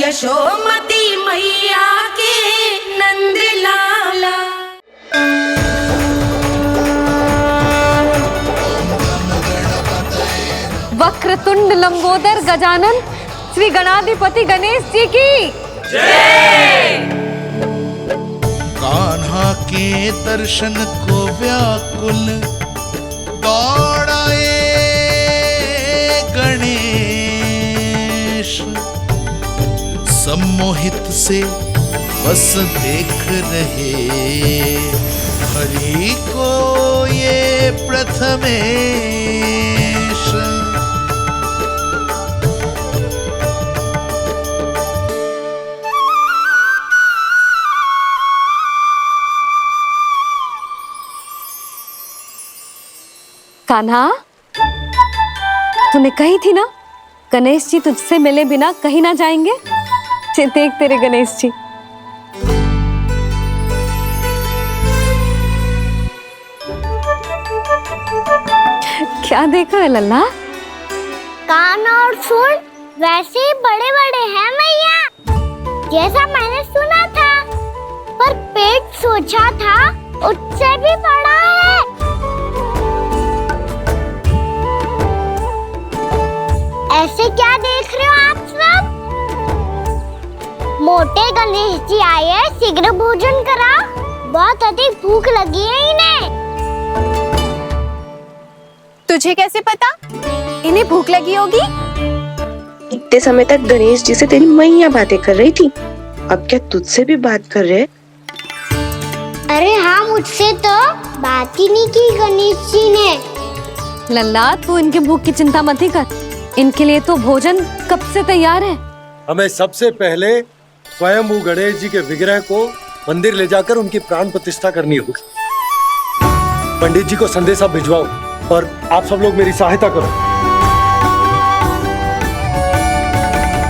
यशोमती मैया के नंद लाला। वक्रतुंड लंबोदर गजानन श्री गणाधिपति गणेश जी की जय। कान्हा के दर्शन को व्याकुल दौड़ाए गणेश, सम्मोहित से बस देख रहे हरि को ये प्रथमेश। कान्हा, तूने कही थी ना गणेश जी तुझसे मिले बिना कहीं ना जाएंगे। देख तेरे गणेश जी। क्या देख रहा है लल्ला? कान और सुन वैसे ही बड़े बड़े हैं मैया, जैसा मैंने सुना था, पर पेट सोचा था उससे भी बड़ा है। ऐसे क्या देख रहे हो आप सब? मोटे गणेश जी आए हैं, शीघ्र भोजन करा, बहुत अधिक भूख लगी है इन्हें। तुझे कैसे पता इन्हें भूख लगी होगी? इतने समय तक गणेश जी से तेरी मैया बातें कर रही थी, अब क्या तुझसे भी बात कर रहे? अरे हाँ, मुझसे तो बात ही नहीं की गणेश जी ने। लल्ला, तू इनके भूख की चिंता मत ही कर, इनके लिए तो भोजन कब से तैयार है। हमें सबसे पहले स्वयंभू गणेश जी के विग्रह को मंदिर ले जाकर उनकी प्राण प्रतिष्ठा करनी होगी। पंडित जी को संदेशा भिजवाओ और आप सब लोग मेरी सहायता करो।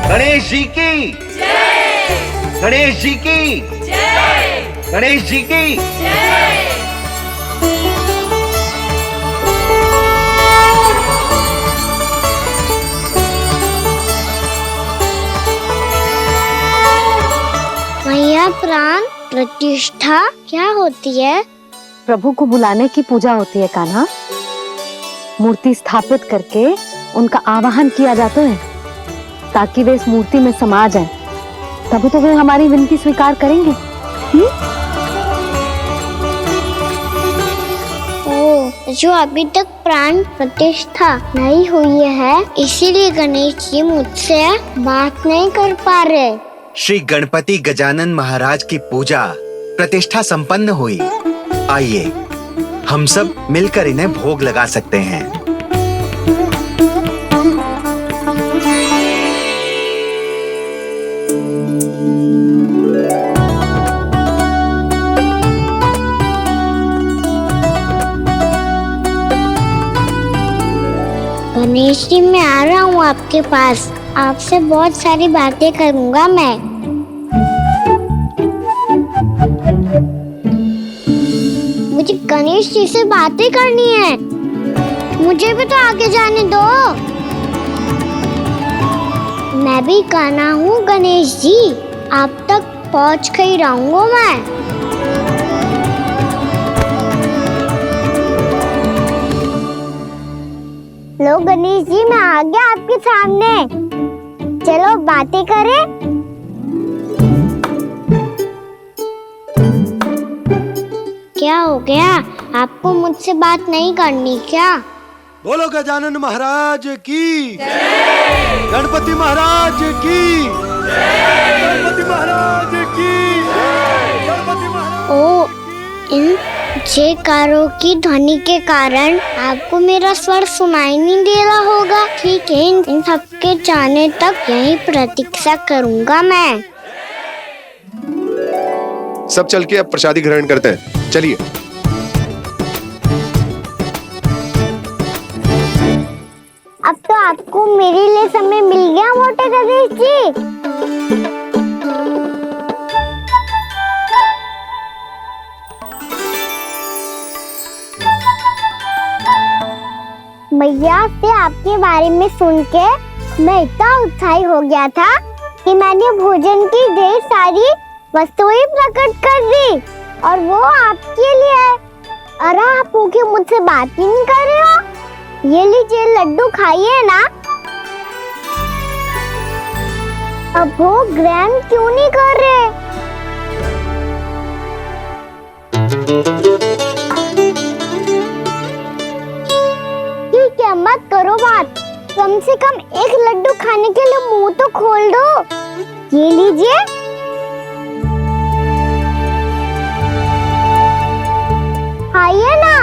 गणेश जी की जय। गणेश जी की जय। गणेश जी की जय। मैया, प्राण प्रतिष्ठा क्या होती है? प्रभु को बुलाने की पूजा होती है कान्हा। मूर्ति स्थापित करके उनका आवाहन किया जाता है ताकि वे इस मूर्ति में समा जाएं, तभी तो वे हमारी विनती स्वीकार करेंगे। ओ, जो अभी तक प्राण प्रतिष्ठा नहीं हुई है, इसीलिए गणेश जी मुझसे बात नहीं कर पा रहे। श्री गणपति गजानन महाराज की पूजा प्रतिष्ठा संपन्न हुई। आइए हम सब मिलकर इन्हें भोग लगा सकते हैं। गणेश जी, मैं आ रहा हूँ आपके पास, आपसे बहुत सारी बातें करूँगा मैं। मुझे गणेश जी से बातें करनी है, मुझे भी तो आगे जाने दो। मैं भी कान्हा हूँ गणेश जी, आप तक पहुँच कर ही रहूँगा मैं। लो गणेश जी, मैं आ गया आपके सामने, चलो बातें करें। क्या हो गया, आपको मुझसे बात नहीं करनी क्या? बोलो गजानन महाराज की जय। गणपति महाराज की जय। गणपति महाराज की जय। गणपति महाराज। ओ, इन जयकारों की ध्वनि के कारण आपको मेरा स्वर सुनाई नहीं दे रहा होगा। ठीक है, इन सबके जाने तक यही प्रतीक्षा करूंगा मैं। सब चल के अब प्रसादी ग्रहण करते हैं, चलिए। अब तो आपको मेरे लिए समय मिल गया मोटे गणेश जी। मैया से आपके बारे में सुन के मैं इतना उत्साही हो गया था कि मैंने भोजन की ढेर सारी वस्तुएं प्रकट कर दी और वो आपके लिए है। अरे आप भूखे मुझसे बात ही नहीं कर रहे हो। ये लीजिए लड्डू खाइए ना। अब वो ग्रैंड क्यों नहीं कर रहे? ठीक है, मत करो बात। कम से कम एक लड्डू खाने के लिए मुंह तो खोल दो। ये लीजिए। खाइए ना।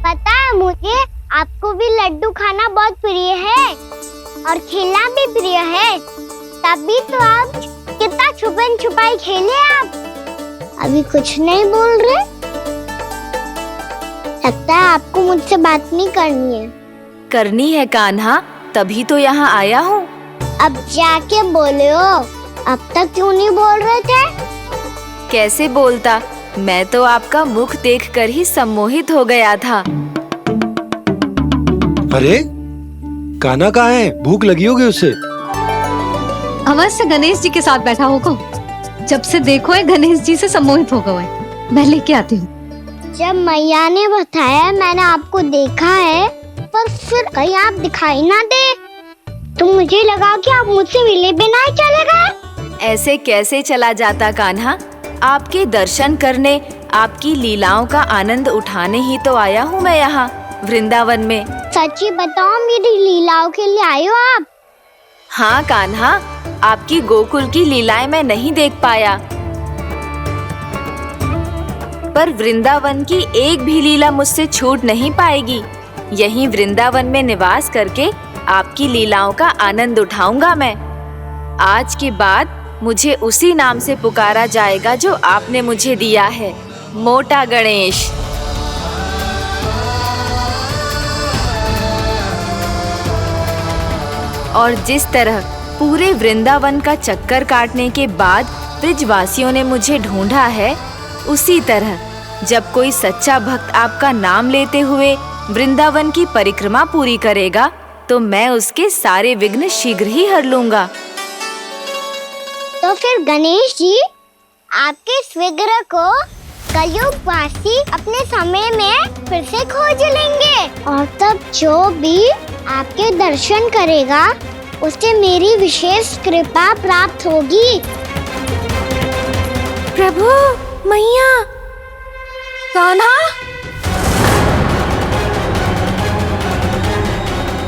पता है मुझे आपको भी लड्डू खाना बहुत प्रिय है और खेलना भी प्रिय है, तभी तो आप कितना छुपन छुपाई खेले। आप अभी कुछ नहीं बोल रहे। लगता है आपको मुझसे बात नहीं करनी है। करनी है कान्हा, तभी तो यहाँ आया हूँ। अब जाके बोले हो। अब तक क्यों नहीं बोल रहे थे? कैसे बोलता, मैं तो आपका मुख देखकर ही सम्मोहित हो गया था। अरे कान्हा कहाँ है? भूख लगी होगी उसे। अवश्य गणेश जी के साथ बैठा होगा। जब से देखो है गणेश जी से सम्मोहित हो गए। मैं लेके आती हूँ। जब मैया ने बताया मैंने आपको देखा है, पर फिर कहीं आप दिखाई ना दे तो मुझे लगा कि आप मुझसे मिले बिना ही चले गए। ऐसे कैसे चला जाता कान्हा, आपके दर्शन करने, आपकी लीलाओं का आनंद उठाने ही तो आया हूँ मैं यहाँ वृंदावन में। सच्ची बताओ, मेरी लीलाओं के लिए आए हो आप? हाँ कान्हा, आपकी गोकुल की लीलाएं मैं नहीं देख पाया, पर वृंदावन की एक भी लीला मुझसे छूट नहीं पाएगी। यहीं वृंदावन में निवास करके आपकी लीलाओं का आनंद उठाऊंगा मैं। आज के बाद मुझे उसी नाम से पुकारा जाएगा जो आपने मुझे दिया है, मोटा गणेश। और जिस तरह पूरे वृंदावन का चक्कर काटने के बाद ब्रिजवासियों ने मुझे ढूंढा है, उसी तरह जब कोई सच्चा भक्त आपका नाम लेते हुए वृंदावन की परिक्रमा पूरी करेगा, तो मैं उसके सारे विघ्न शीघ्र ही हर लूंगा। तो फिर गणेश जी, आपके इस विग्रह को कलयुग वासी अपने समय में फिर से खोज लेंगे और तब जो भी आपके दर्शन करेगा उसे मेरी विशेष कृपा प्राप्त होगी। प्रभु, मैया, कान्हा।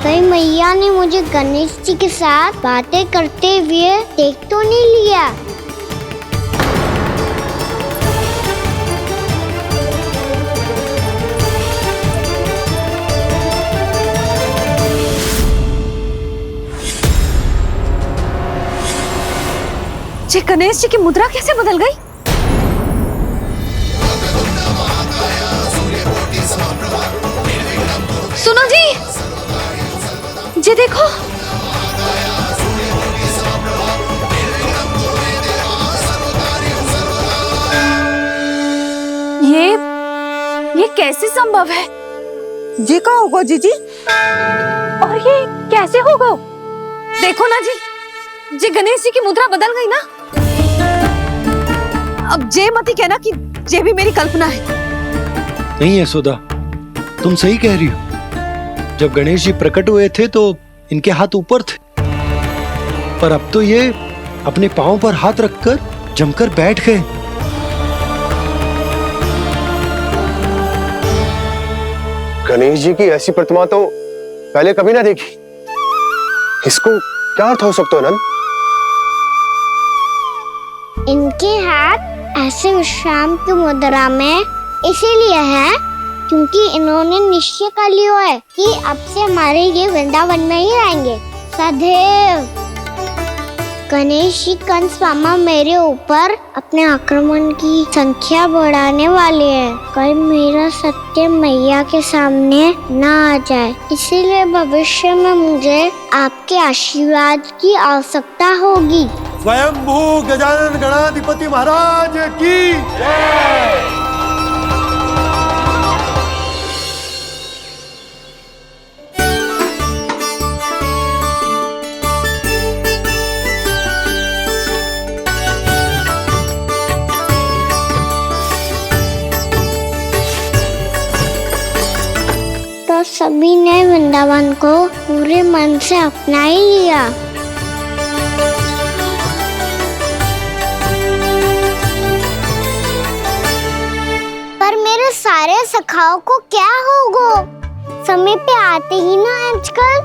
कहीं मैया ने मुझे गणेश जी के साथ बातें करते हुए देख तो नहीं लिया? ये गणेश जी की मुद्रा कैसे बदल गई? सुनो जी, ये देखो। ये कैसे संभव है? ये का होगा जीजी? और ये कैसे होगा? देखो ना जी, ये गणेश जी की मुद्रा बदल गई ना। अब जे मत ही कहना कि ये भी मेरी कल्पना है। नहीं यशोदा, तुम सही कह रही हो। जब गणेश जी प्रकट हुए थे तो इनके हाथ ऊपर थे, पर अब तो ये अपने पांव पर हाथ रखकर जमकर बैठ गए। गणेश जी की ऐसी प्रतिमा तो पहले कभी ना देखी। इसको क्या अर्थ हो सकता है नंद? इनके हाथ ऐसे विश्राम की मुद्रा में इसीलिए है क्योंकि इन्होंने निश्चय कर लिया है कि अब से हमारे ये वृंदावन में ही रहेंगे सदैव। गणेश जी कंस मामा मेरे ऊपर अपने आक्रमण की संख्या बढ़ाने वाले हैं। कहीं मेरा सत्य मैया के सामने ना आ जाए, इसीलिए भविष्य में मुझे आपके आशीर्वाद की आवश्यकता होगी। स्वयंभू गजानन गणाधिपति महाराज की जय। तो सभी ने वृंदावन को पूरे मन से अपना ही लिया। पर मेरे सारे सखाओं को क्या होगा? समय पे आते ही ना आजकल।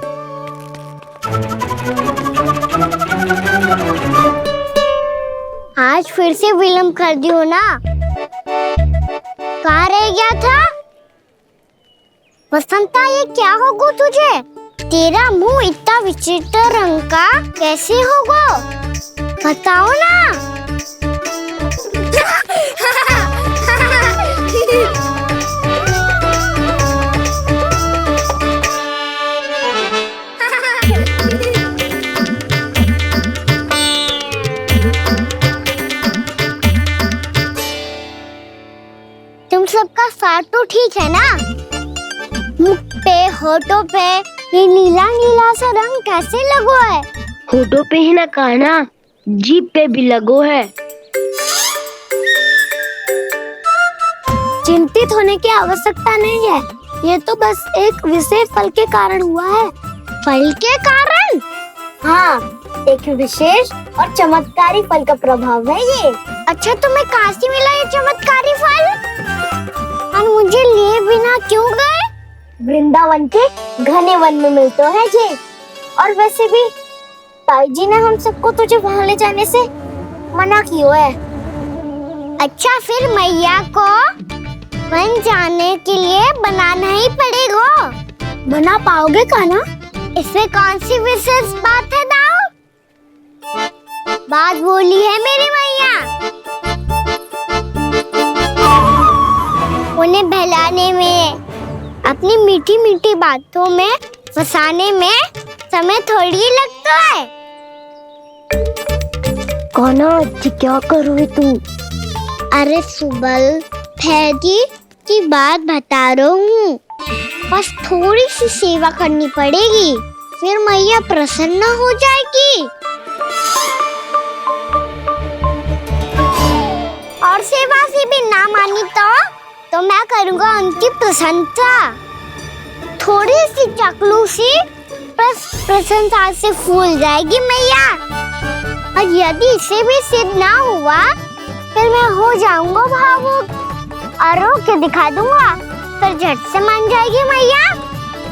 आज फिर से विलम्ब कर दियो ना। कहाँ रह गया था? वसंता, ये क्या होगा तुझे? तेरा मुंह इतना विचित्र रंग का कैसे होगा? बताओ ना। तुम सबका स्वाद तो ठीक है ना? मुख पे, होठों पे ये नीला नीला सा रंग कैसे लगो है? होठों पे ही ना कान्हा, जीभ पे भी लगो है। चिंतित होने की आवश्यकता नहीं है, ये तो बस एक विशेष फल के कारण हुआ है। फल के कारण? हाँ, एक विशेष और चमत्कारी फल का प्रभाव है ये। अच्छा, तुम्हें कहाँ से मिला ये चमत्कारी फल? और मुझे लिए बिना क्यों गए? वृंदावन के घने वन में मिलते है ये। और वैसे भी ताई जी ने हम सबको तुझे वहाँ ले जाने से मना किया है। अच्छा, फिर मैया को वन जाने के लिए बनाना ही पड़ेगा। बना पाओगे कान्हा? इसमें कौन सी विशेष बात है दाऊ? बात बोली है मेरी मैया। उन्हें बहलाने में, अपनी मीठी मीठी बातों में फंसाने में समय थोड़ी लगता है। कान्हा, क्या करोगे तुम? अरे सुबल, फैजी की बात बता रहा हूँ। बस थोड़ी सी सेवा करनी पड़ेगी, फिर मैया प्रसन्न हो जाएगी। और सेवा से भी ना मानी तो मैं करूँगा उनकी प्रशंसा। थोड़ी सी चाकलूसी प्रशंसा से फूल जाएगी मैया। और यदि इसे भी सिद्ध ना हुआ, फिर मैं हो जाऊंगा भावुक और रो के दिखा दूंगा, फिर झट से मान जाएगी मैया।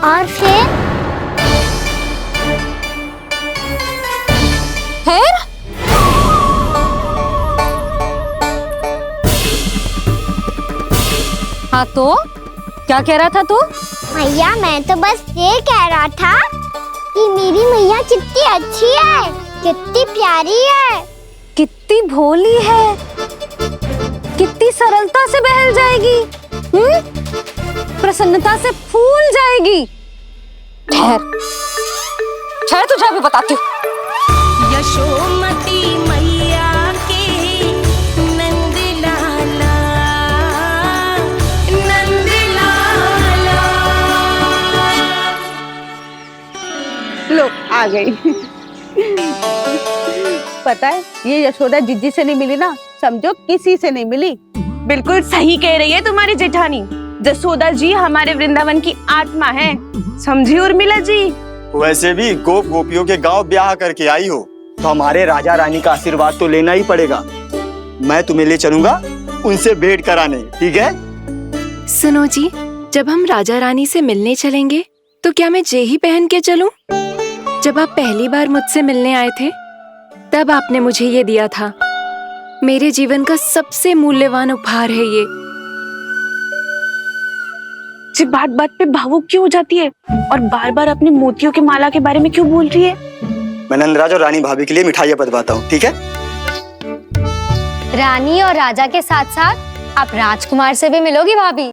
और फिर हाँ, तो क्या कह रहा था तू? मैया, मैं तो बस ये कह रहा था कि मेरी मैया कितनी अच्छी है, कितनी प्यारी है, कितनी भोली है, कितनी सरलता से बहल जाएगी, प्रसन्नता से फूल जाएगी। ठहर तुझे भी बताती हूँ। यशोमती मैया के नंद लाला, नंद लाला। लो, आ गई। पता है, ये यशोदा जिज्जी से नहीं मिली ना, समझो किसी से नहीं मिली। बिल्कुल सही कह रही है तुम्हारी जेठानी। यशोदा जी हमारे वृंदावन की आत्मा है, समझी उर्मिला जी। वैसे भी गोप गोपियों के गांव ब्याह करके आई हो, तो हमारे राजा रानी का आशीर्वाद तो लेना ही पड़ेगा। मैं तुम्हें ले चलूंगा उनसे भेंट कराने, ठीक है? सुनो जी, जब हम राजा रानी से मिलने चलेंगे तो क्या मैं जे ही पहन के चलूं? जब आप पहली बार मुझसे मिलने आए थे, तब आपने मुझे ये दिया था। मेरे जीवन का सबसे मूल्यवान उपहार है ये। जी बात बात पे भावुक क्यों हो जाती है और बार बार अपनी मोतियों के माला के बारे में क्यों बोल रही है? मैं नंदराज और रानी भाभी के लिए मिठाइयाँ बंटवाता हूँ, ठीक है? रानी और राजा के साथ साथ आप राजकुमार से भी मिलोगी भाभी।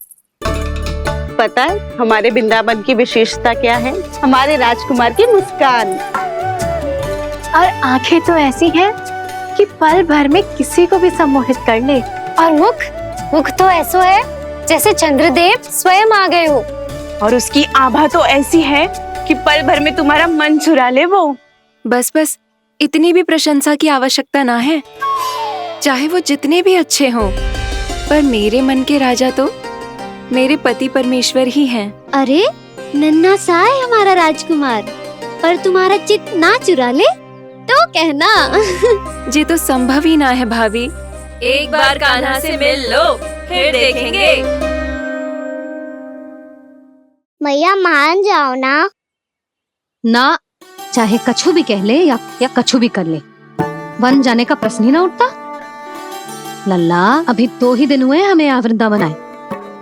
पता है हमारे वृंदावन की विशेषता क्या है? हमारे राजकुमार की मुस्कान। और आंखें तो ऐसी हैं कि पल भर में किसी को भी सम्मोहित कर ले। और मुख तो ऐसा है जैसे चंद्रदेव स्वयं आ गए हो। और उसकी आभा तो ऐसी है कि पल भर में तुम्हारा मन चुरा ले वो। बस बस, इतनी भी प्रशंसा की आवश्यकता ना है। चाहे वो जितने भी अच्छे हों, पर मेरे मन के राजा तो मेरे पति परमेश्वर ही हैं। अरे नन्हा सा है हमारा राजकुमार, पर तुम्हारा चित्त ना चुरा ले तो कहना। ये तो संभव ही ना है भाभी। एक बार कान्हा से मिल लो, फिर देखेंगे। मैया मान जाओ ना। ना, चाहे कछु भी कह ले या कछु भी कर ले, वन जाने का प्रश्न ही ना उठता। लल्ला, अभी 2 ही दिन हुए हमें यहाँ वृंदावन आए।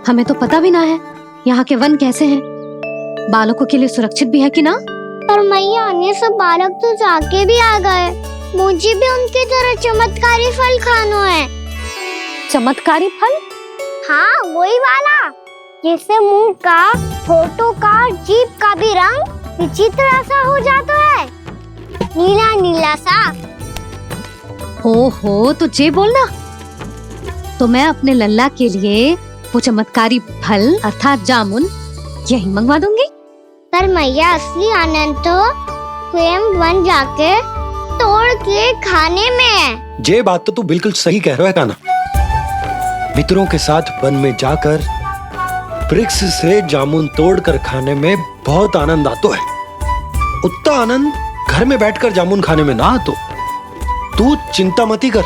हमें तो पता भी ना है यहाँ के वन कैसे हैं, बालकों के लिए सुरक्षित भी है कि ना। पर मैया ये सब बालक तो जाके भी आ गए। मुझे भी उनकी तरह चमत्कारी फल खाना है। चमत्कारी फल? हाँ, वही वाला जिससे मुंह का, होठों का, जीभ का भी रंग विचित्र सा हो जाता है, नीला नीला सा। हो तो जे बोलना। तो मैं अपने लल्ला के लिए वो चमत्कारी फल अर्थात जामुन यही मंगवा दूंगी। पर मैया असली आनंद तो स्वयं वन जाके तोड़ के खाने में है। ये बात तो तू बिल्कुल सही कह रहा है कान्हा। मित्रों के साथ वन में जाकर वृक्ष से जामुन तोड़कर खाने में बहुत आनंद आता है। उतना आनंद घर में बैठकर जामुन खाने में ना आतो। तू चिंता मती कर,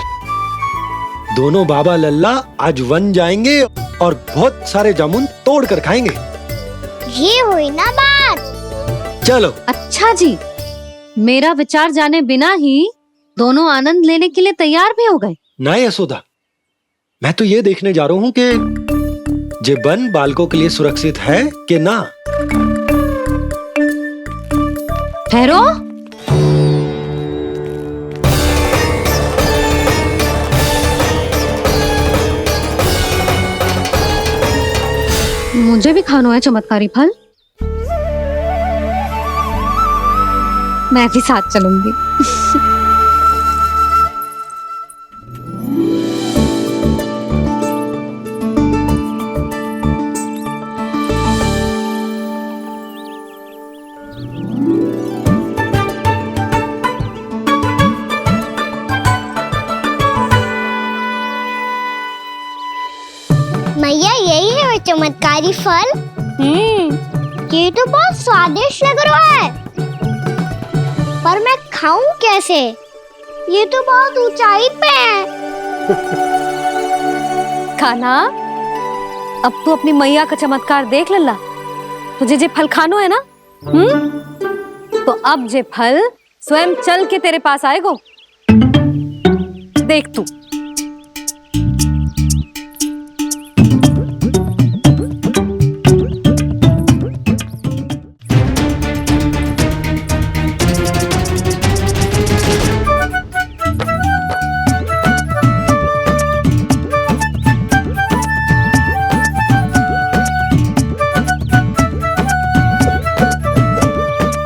दोनों बाबा लल्ला आज वन जाएंगे और बहुत सारे जामुन तोड़कर खाएंगे। ये हुई ना बात। चलो। अच्छा जी, मेरा विचार जाने बिना ही दोनों आनंद लेने के लिए तैयार भी हो गए। ना यशोदा, मैं तो ये देखने जा रहा हूँ कि जे वन बालकों के लिए सुरक्षित है कि ना। ठहरो। मुझे भी खाना है चमत्कारी फल। मैं भी साथ चलूंगी। मैया यही है वो चमत्कारी फल। ये तो बहुत स्वादिष्ट लग रहा है, पर मैं खाऊं कैसे? ये तो बहुत ऊंचाई पे है। खाना, अब तू अपनी मैया का चमत्कार देख लल्ला। तुझे जे फल खानो है ना, तो अब जे फल स्वयं चल के तेरे पास आएगो। देख तू।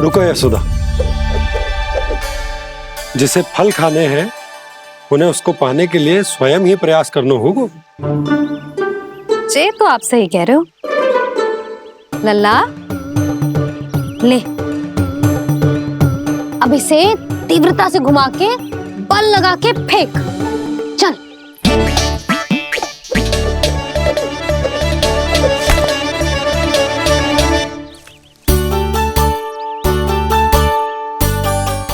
रुको यशोदा, जिसे फल खाने हैं उन्हें उसको पाने के लिए स्वयं ही प्रयास करना होगा। जे तो आप सही कह रहे हो लल्ला। ले, अब इसे तीव्रता से घुमा के बल लगा के फेंक। चल।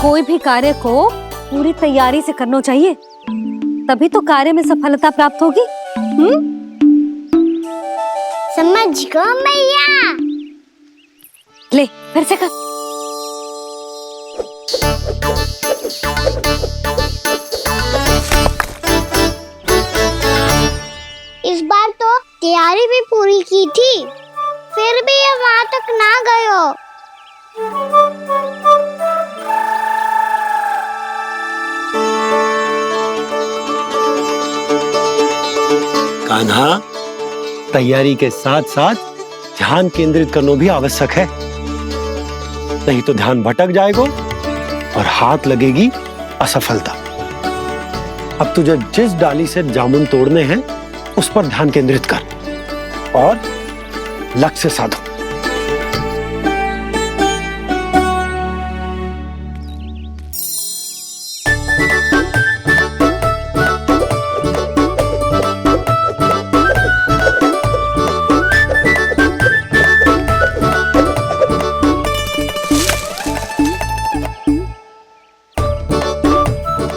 कोई भी कार्य को पूरी तैयारी से करना चाहिए, तभी तो कार्य में सफलता प्राप्त होगी। समझ गो मैया। ले, फिर से कर। इस बार तो तैयारी भी पूरी की थी, फिर भी ये वहां तक ना गए हो। कान्हा, तैयारी के साथ साथ ध्यान केंद्रित करना भी आवश्यक है, नहीं तो ध्यान भटक जाएगा और हाथ लगेगी असफलता। अब तुझे जिस डाली से जामुन तोड़ने हैं उस पर ध्यान केंद्रित कर और लक्ष्य साधो।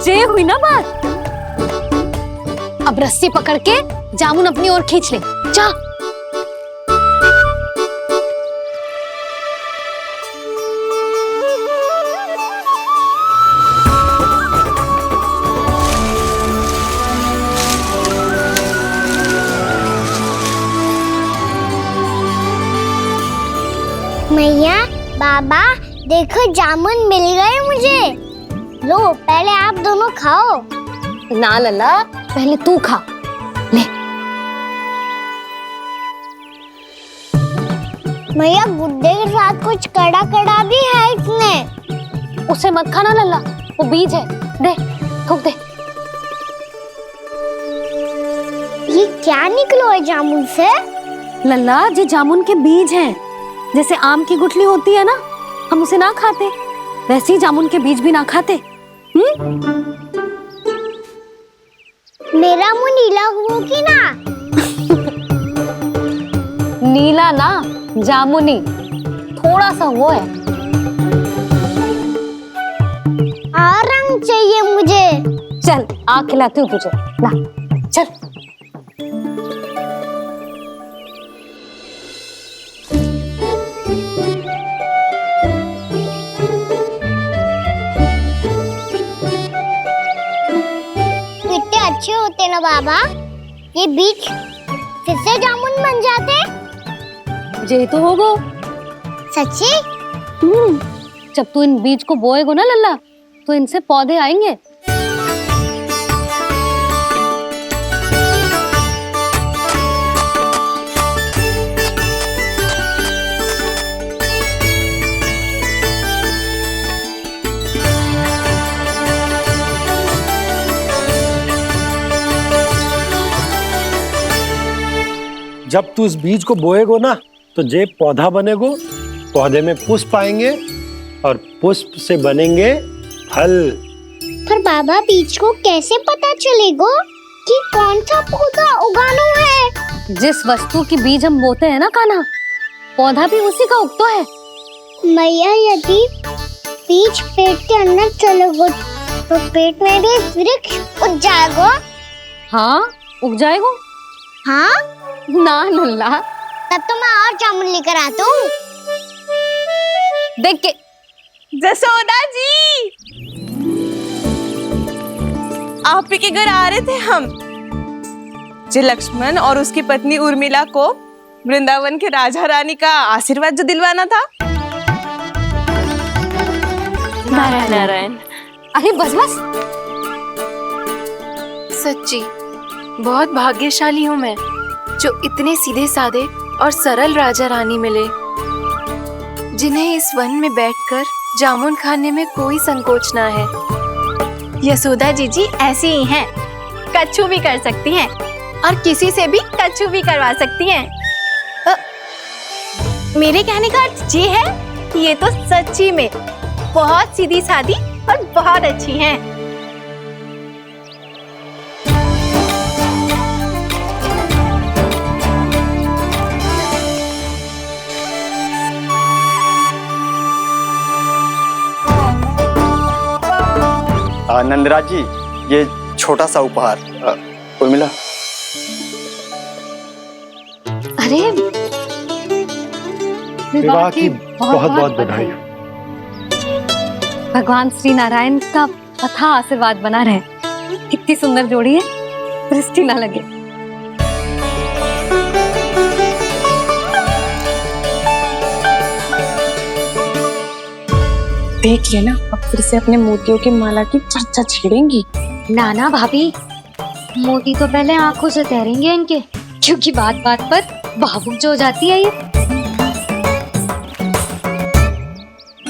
ये हुई ना बात। अब रस्सी पकड़ के जामुन अपनी ओर खींच ले। जा। मैया, बाबा, देखो जामुन मिल गए मुझे। लो, पहले आप दोनों खाओ। ना लल्ला, पहले तू खा। ले। मैया, गुड्डे के साथ कुछ कड़ा कड़ा भी है इसमें। उसे मत खाना लल्ला, वो बीज है। दे, थूक दे। ये क्या निकलो है जामुन से? लल्ला, ये जामुन के बीज हैं। जैसे आम की गुठली होती है ना, हम उसे ना खाते, वैसे ही जामुन के बीज भी ना खाते। मेरा मुंह नीला हुआ कि ना? नीला ना, जामुनी। थोड़ा सा वो है। और रंग चाहिए मुझे। चल, आ खिलाती हूँ तुझे। ला, चल। अच्छे होते ना बाबा, ये बीज फिर से जामुन बन जाते। ये तो होगा। सच्ची? जब तू इन बीज को बोएगा ना लल्ला, तो इनसे पौधे आएंगे। जब तू इस बीज को बोएगो ना, तो जे पौधा बनेगो, पौधे में पुष्प आएंगे और पुष्प से बनेंगे फल। पर बाबा, बीज को कैसे पता चलेगा कि कौन सा पौधा उगाना है? जिस वस्तु की बीज हम बोते हैं ना कान्हा, पौधा भी उसी का उगता है। मैया, यदि बीज पेट के अंदर चलेगा तो पेट में भी वृक्ष उग जाएगा। हाँ, उग जाएगा। हाँ ना लल्ला, तब तो मैं और जामुन लेकर आता हूँ। देख के। जसोदा जी, आप ही के घर आ रहे थे हम। जो लक्ष्मण और उसकी पत्नी उर्मिला को वृंदावन के राजा रानी का आशीर्वाद जो दिलवाना था। नारायण नारायण। अरे बस बस। सच्ची बहुत भाग्यशाली हूँ मैं, जो इतने सीधे साधे और सरल राजा रानी मिले, जिन्हें इस वन में बैठकर जामुन खाने में कोई संकोच ना है। यशोदा जी ऐसी ही हैं, कच्छू भी कर सकती हैं और किसी से भी कच्छू भी करवा सकती हैं। मेरे कहने का अर्थ ये है कि ये तो सच्ची में बहुत सीधी सादी और बहुत अच्छी हैं। नंदराज जी, ये छोटा सा उपहार। उर्मिला। अरे विवाह की बहुत बहुत बधाई। भगवान श्री नारायण का अथाह आशीर्वाद बना रहे। कितनी सुंदर जोड़ी है, दृष्टि ना लगे। देख लेना, अब फिर से अपने मोतियों की माला की चर्चा छेड़ेंगी। नाना भाभी, मोती तो पहले आंखों से तैरेंगे इनके, क्योंकि बात बात पर भावुक जो हो जाती है ये।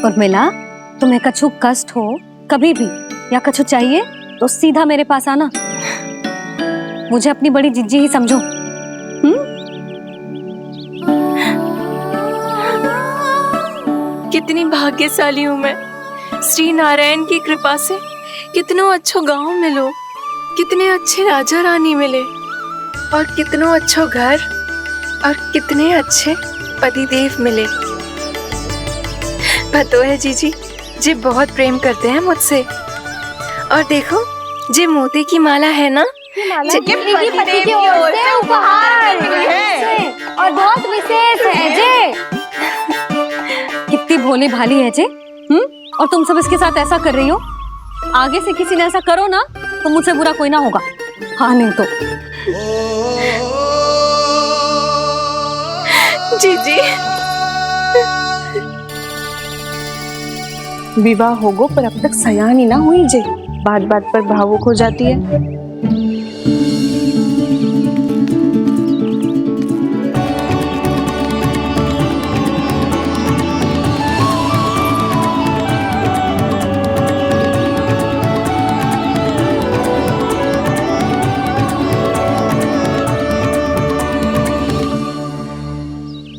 उर्मिला, तुम्हें कछु कष्ट हो कभी भी या कछु चाहिए तो सीधा मेरे पास आना। मुझे अपनी बड़ी जिज्जी ही समझो। कितनी भाग्यशाली हूँ मैं, श्री नारायण की कृपा से कितनो अच्छो गांव मिलो, कितने अच्छे राजा रानी मिले और कितनो अच्छो घर और कितने अच्छे पतिदेव मिले। पतो है जीजी, जी बहुत प्रेम करते हैं मुझसे। और देखो, जी मोती की माला है ना, पति की ओर से उपहार और बहुत विशेष है जे। कितनी भोली भाली है जे। और तुम सब इसके साथ ऐसा कर रही हो। आगे से किसी ने ऐसा करो ना तो मुझसे बुरा कोई ना होगा। हाँ नहीं तो जीजी। विवाह होगो पर अब तक सयान ही ना हुई जे, बात बात पर भावुक हो जाती है।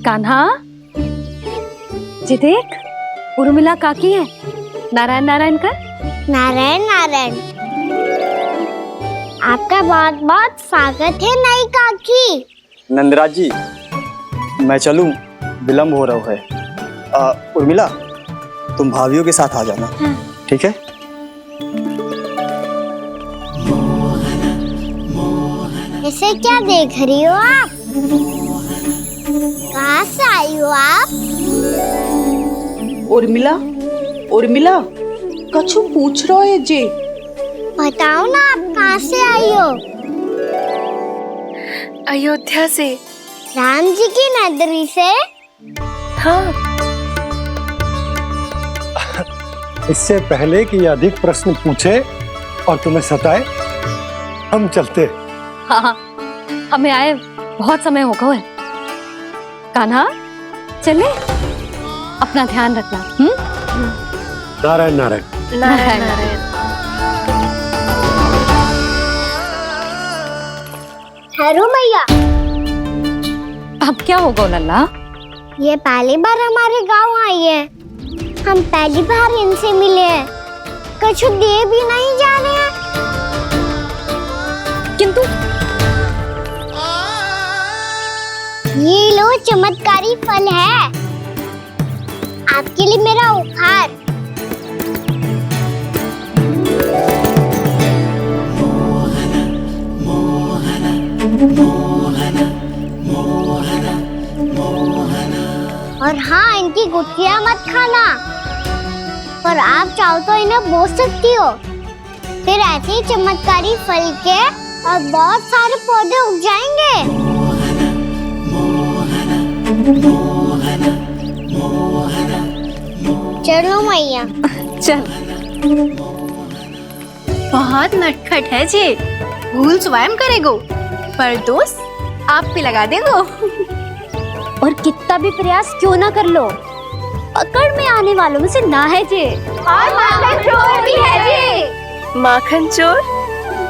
कान्हा जी, देख उर्मिला काकी है। नारायण नारायण कर। नारायण नारायण। आपका बहुत बहुत स्वागत है नई काकी। नंदराज जी, मैं चलूं, विलंब हो रहा है। उर्मिला, तुम भाभियों के साथ आ जाना। हाँ। ठीक है। इसे क्या देख रही हो आप? कहाँ से आई हो आप? उर्मिला, उर्मिला, कछु पूछ रहा है जे। बताओ ना, आप कहाँ से आई हो? अयोध्या से। राम जी की नगरी से? हाँ। इससे पहले कि अधिक प्रश्न पूछे और तुम्हें सताए, हम चलते। हाँ, हमें आए बहुत समय हो गया है। कान्हा चले, अपना ध्यान रखना। नारायण नारायण। नारायण नारायण। हेलो मैया। अब क्या होगा लल्ला? ये पहली बार हमारे गांव आई है। हम पहली बार इनसे मिले हैं। कुछ दे भी नहीं जा रहे हैं। किंतु ये लो, चमत्कारी फल है आपके लिए, मेरा उपहार। और हाँ, इनकी गुठलियां मत खाना। और आप चाहो तो इन्हें बोस सकती हो। फिर ऐसे ही चमत्कारी फल के और बहुत सारे पौधे उग जाएंगे। चलो मैया। चल। बहुत नटखट है जी, भूल स्वयं करेगो पर दोस्त आप पे लगा देगो। और कितना भी प्रयास क्यों ना कर लो, पकड़ में आने वालों में से ना है जी। और माखन चोर भी है जी। माखन चोर?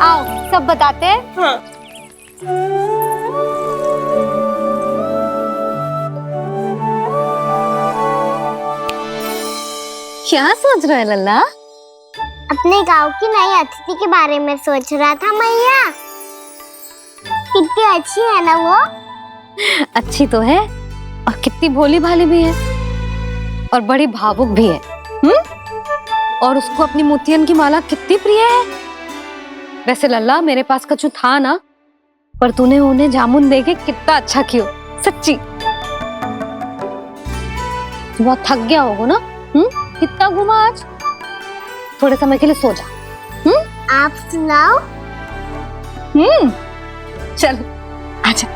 आओ सब बताते हैं। हाँ। क्या सोच रहे हैं लल्ला? अपने गांव की नई अतिथि के बारे में सोच रहा था मैया। कितनी अच्छी है ना वो? अच्छी तो है और कितनी भोली भाली भी है और बड़ी भावुक भी है। और उसको अपनी मोतियन की माला कितनी प्रिय है। वैसे लल्ला, मेरे पास कछु था ना, पर तूने उन्हें जामुन देके कितना अच्छा किया, सच्ची। बहुत थक गया होगा ना? कितना घूमा आज? थोड़े समय के लिए सो जा। आप सुनाओ। चल आजा।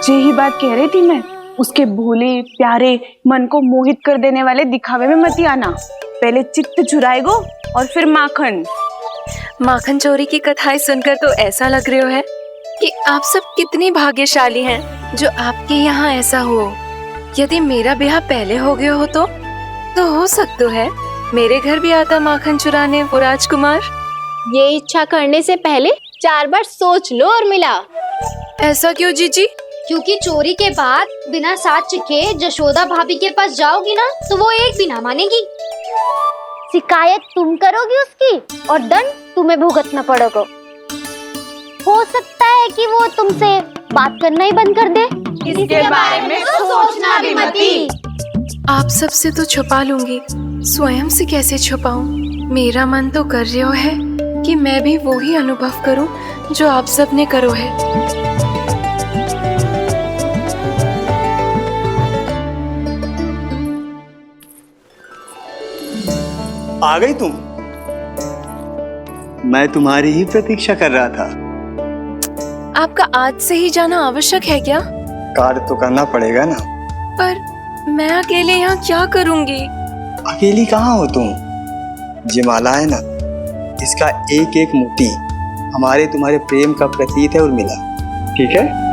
यही बात कह रही थी मैं, उसके भोले प्यारे मन को मोहित कर देने वाले दिखावे में मत आना। पहले चित्त चुराएगो और फिर माखन। माखन चोरी की कथाएं सुनकर तो ऐसा लग रहा है कि आप सब कितनी भाग्यशाली हैं जो आपके यहाँ ऐसा हो। यदि मेरा ब्याह पहले हो गया हो तो हो सकता है मेरे घर भी आता माखन चुराने वो राजकुमार। ये इच्छा करने से पहले 4 बार सोच लो और मिला। ऐसा क्यों जीजी? क्योंकि चोरी के बाद बिना साथ चिखे जशोदा भाभी के पास जाओगी ना तो वो एक भी ना मानेगी। शिकायत तुम करोगी उसकी और दंड तुम्हें भुगतना पड़ेगा। हो सकता है कि वो तुमसे बात करना ही बंद कर दे। इसके बारे में तो सोचना भी मती। आप सबसे तो छुपा लूंगी, स्वयं से कैसे छुपाऊं? मेरा मन तो कर रहा है कि मैं भी वो ही अनुभव करूं जो आप सब ने करो है। आ गई तुम? मैं तुम्हारी ही प्रतीक्षा कर रहा था। आपका आज से ही जाना आवश्यक है क्या? कार्य तो करना पड़ेगा ना। पर मैं अकेले यहाँ क्या करूँगी? अकेली कहाँ हो तुम? ये माला है ना, इसका एक एक मोती हमारे तुम्हारे प्रेम का प्रतीक है उर्मिला, ठीक है?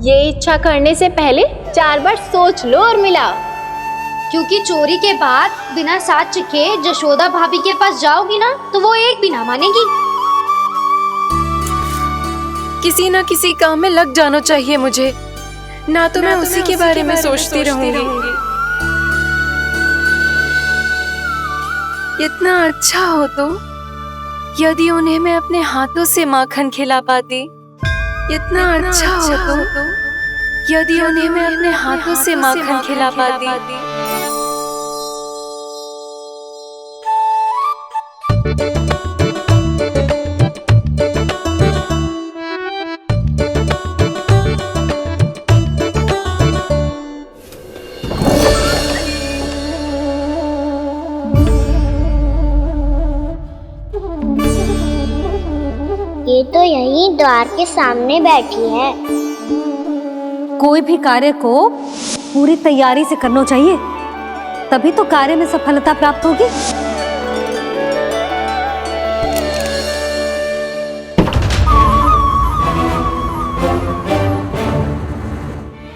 ये इच्छा करने से पहले 4 बार सोच लो और मिला। क्योंकि चोरी के बाद बिना साथ चिखे जशोदा भाभी के पास जाओगी ना तो वो एक भी ना मानेगी। किसी ना किसी काम में लग जाना चाहिए मुझे, ना तो मैं उसी के बारे में सोचती रहूंगी। इतना अच्छा हो तो यदि उन्हें मैं अपने हाथों से माखन खिला पाती। इतना अच्छा हो तो यदि उन्हें मैं अपने हाथों से माखन खिला पाती। ये तो यहीं द्वार के सामने बैठी है। कोई भी कार्य को पूरी तैयारी से करना चाहिए, तभी तो कार्य में सफलता प्राप्त होगी।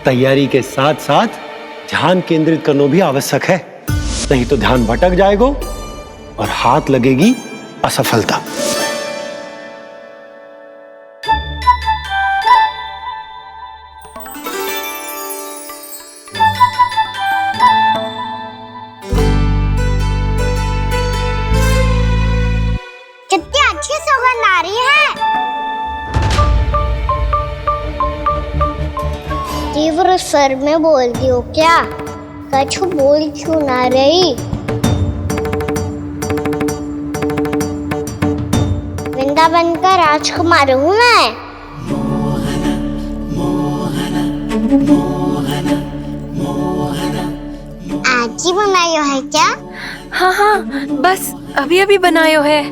तैयारी के साथ साथ ध्यान केंद्रित करना भी आवश्यक है, नहीं तो ध्यान भटक जाएगा और हाथ लगेगी असफलता। कितनी अच्छी सौगंध आ रही है। तीव्र स्वर में बोलती हो क्या? कछु बोल क्यों ना रही? वृंदावन का राजकुमार हूँ मैं। आज ही बनायो है क्या? हाँ हाँ, बस अभी अभी बनायो है।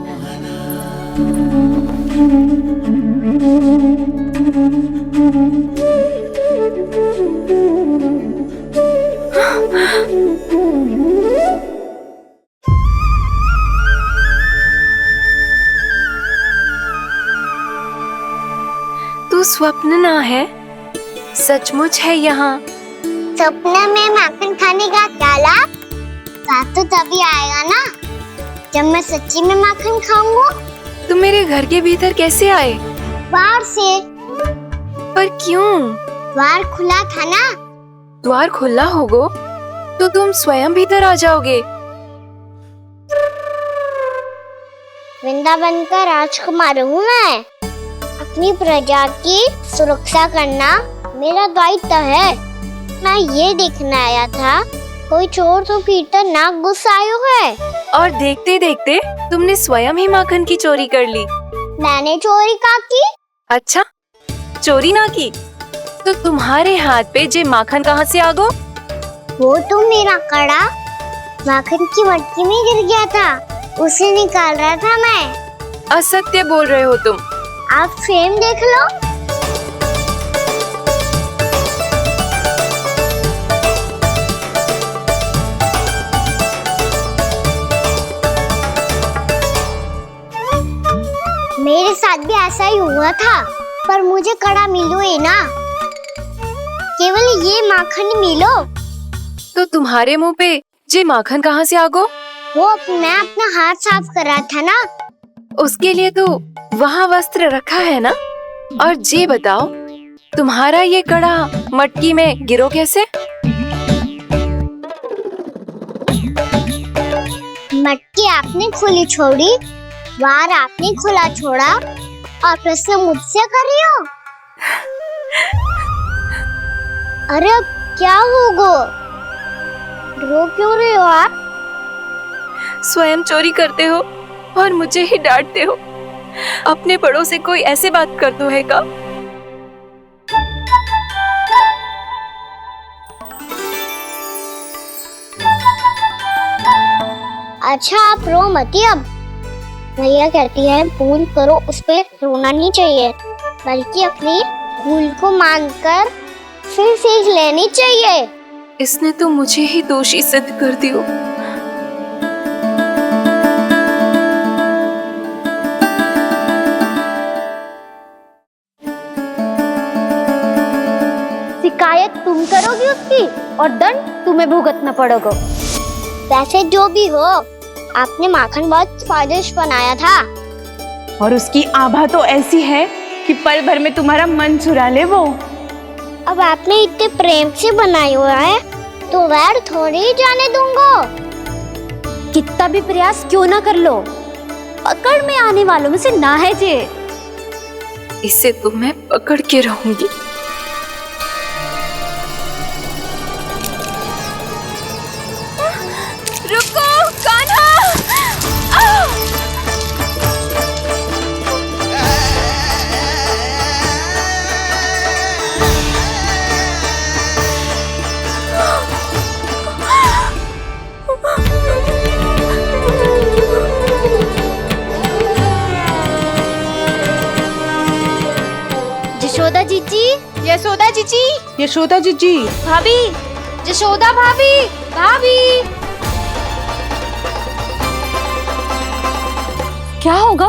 तू स्वप्न ना है, सचमुच है यहाँ। सपने में माखन खाने का क्या लाभ? स्वाद तो तभी आएगा ना जब मैं सच्ची में माखन खाऊंगा। तुम मेरे घर के भीतर कैसे आए? बाहर से। पर क्यों? द्वार खुला था ना। द्वार खुला होगा तो तुम स्वयं भीतर आ जाओगे। वृंदावन का राजकुमार हूँ मैं। अपनी प्रजा की सुरक्षा करना मेरा दायित्व है। मैं ये देखने आया था कोई चोर तो भीतर ना घुस आयो है। और देखते देखते तुमने स्वयं ही माखन की चोरी कर ली। मैंने चोरी का की? अच्छा, चोरी ना की तो तुम्हारे हाथ पे जे माखन कहाँ से आ गो? वो तो मेरा कड़ा माखन की मटकी में गिर गया था, उसे निकाल रहा था मैं। असत्य बोल रहे हो तुम। आप फ्रेम देख लो। मेरे साथ भी ऐसा ही हुआ था, पर मुझे कड़ा मिलो ही ना, केवल ये माखन मिलो। तो तुम्हारे मुंह पे जे माखन कहाँ से आ गो? वो मैं अपना हाथ साफ कर रहा था ना। उसके लिए तो वहाँ वस्त्र रखा है ना। और जे बताओ, तुम्हारा ये कड़ा मटकी में गिरो कैसे? मटकी आपने खुली छोड़ी, वार आपने खुला छोड़ा, और प्रश्न मुझसे कर रही हो? अरे अब क्या होगा? रो क्यों रहे हो आप? स्वयं चोरी करते हो और मुझे ही डांटते हो। अपने बड़ों से कोई ऐसे बात कर दो है का? अच्छा आप रो मती। अब भैया कहती है भूल करो, उस पे रोना नहीं चाहिए, बल्कि अपनी भूल को मानकर फिर सीख लेनी चाहिए। इसने तो मुझे ही दोषी सिद्ध कर दियो। शिकायत तुम करोगी उसकी और दंड तुम्हें भुगतना पड़ेगा। वैसे जो भी हो, आपने माखन बहुत स्वादिष्ट बनाया था। और उसकी आभा तो ऐसी है कि पल भर में तुम्हारा मन चुरा ले वो। अब आपने इतने प्रेम से बनाया हुआ है तो वैर थोड़ी ही जाने दूंगा। कितना भी प्रयास क्यों ना कर लो, पकड़ में आने वालों में से ना है जे। इसे तो मैं पकड़ के रहूंगी। रुको कान्हा! यशोदा जीजी, यशोदा जीजी, यशोदा जीजी, भाभी, यशोदा भाभी, भाभी। क्या होगा?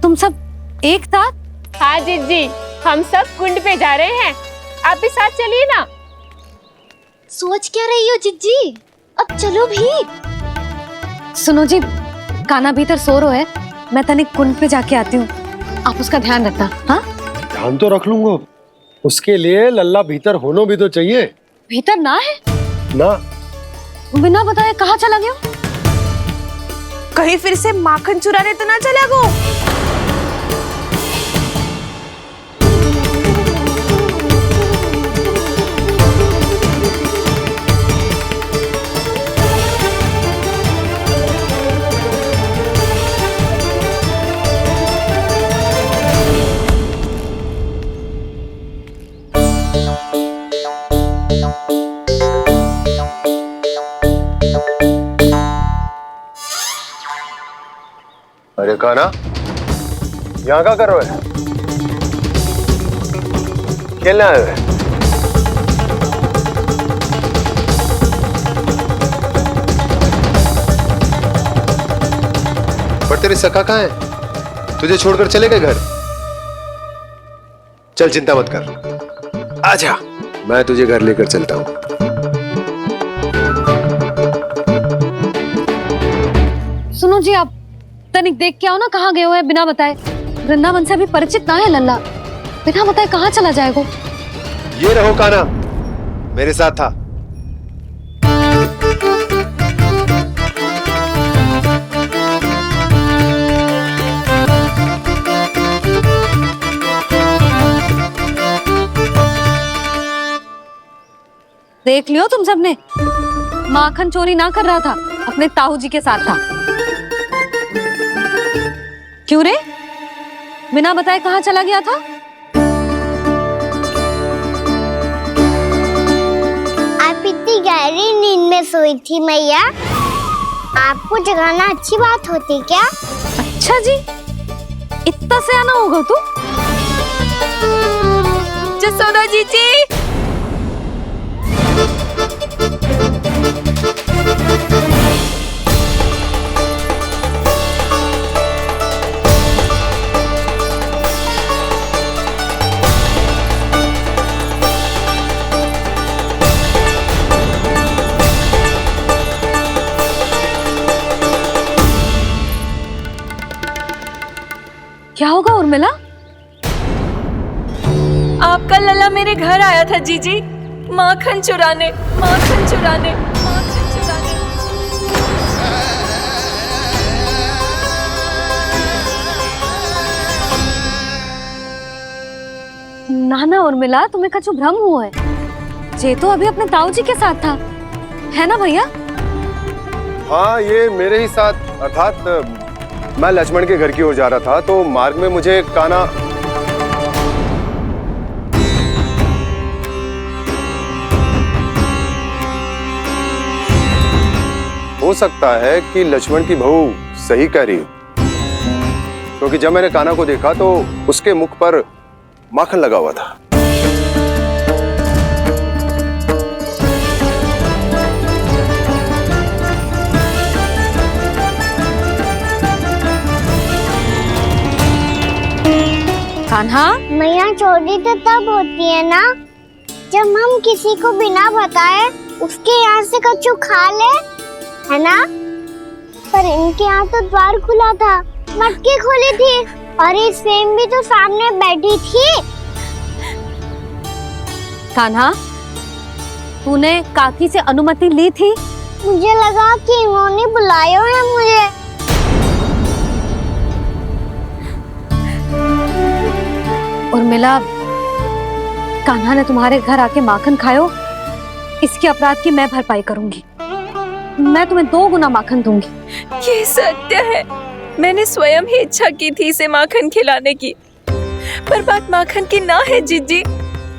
तुम सब एक साथ? हाँ जीजी, हम सब कुंड पे जा रहे हैं, आप भी साथ चलिए ना। सोच क्या रही हो जीजी? अब चलो भी। सुनो जी, कान्हा भीतर सो रहा है, मैं तनिक कुंड पे जाके आती हूँ, आप उसका ध्यान रखना। हाँ, ध्यान तो रख लूंगा, उसके लिए लल्ला भीतर होना भी तो चाहिए। भीतर ना है ना? बिना बताए कहाँ चला गया? कहीं फिर से माखन चुराने तो ना चला गो। अरे कान्हा, यहाँ क्या कर रहे हो? खेलने आए हुए? पर तेरे सखा कहाँ है? तुझे छोड़कर चले गए घर? चल चिंता मत कर, आजा, मैं तुझे घर लेकर चलता हूँ। सुनो जी, आप तनिक देख के आओ ना, कहाँ गए हुए हैं बिना बताए। वृंदावन से अभी परिचित ना है लल्ला, बिना बताए कहाँ चला जाएगा? ये रहो कान्हा, मेरे साथ था। देख लियो तुम सबने, माखन चोरी ना कर रहा था, अपने ताऊ जी के साथ था। क्यों रे, बिना बताए कहाँ चला गया था? बड़ी गहरी नींद में सोई थी मैया। आपको जगाना अच्छी बात होती क्या? अच्छा जी, इतना सयाना होगा तू? जसोदा जीजी, क्या होगा उर्मिला? आपका लल्ला मेरे घर आया था जीजी, माखन चुराने, माखन चुराने, माखन चुराने। ना ना उर्मिला, तुम्हें कछु भ्रम हुआ है। जे तो अभी अपने ताऊ जी के साथ था, है ना भैया? हाँ, ये मेरे ही साथ, अर्थात मैं लक्ष्मण के घर की ओर जा रहा था तो मार्ग में मुझे कान्हा हो सकता है कि लक्ष्मण की बहू सही कह रही हो, क्योंकि जब मैंने कान्हा को देखा तो उसके मुख पर माखन लगा हुआ था। कान्हा, मैया चोरी तो तब होती है ना जब हम किसी को बिना बताए उसके यहाँ से कछु खा ले, है ना? पर इनके यहाँ तो द्वार खुला था, मटकी खोली थी और ये सेम भी तो सामने बैठी थी। कान्हा, तूने काकी से अनुमति ली थी? मुझे लगा कि इन्होंने बुलाया है मुझे। उर्मिला, कान्हा ने तुम्हारे घर आके माखन खायो, इसके अपराध की मैं भरपाई करूंगी। मैं तुम्हें 2 गुना माखन दूंगी। ये सत्य है, मैंने स्वयं ही इच्छा की थी इसे माखन खिलाने की, पर बात माखन की ना है जीजी।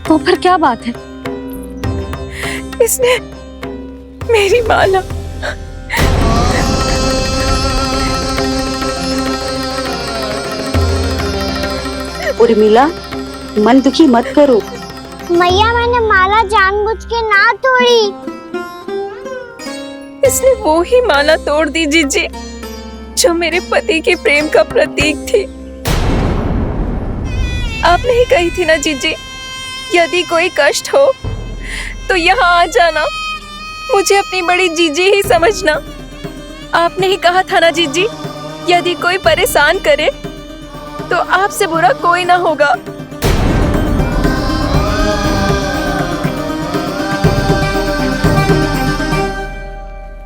तो फिर क्या बात है? इसने मेरी माला उर्मिला, मन दुखी मत करो। मैया, मैंने माला जानबूझ के ना तोड़ी। इसने वो ही माला तोड़ दी जीजी जो मेरे पति के प्रेम का प्रतीक थी। आपने ही कही थी ना जीजी, यदि कोई कष्ट हो तो यहाँ आ जाना, मुझे अपनी बड़ी जीजी ही समझना। आपने ही कहा था ना जीजी, यदि कोई परेशान करे तो आपसे बुरा कोई ना होगा।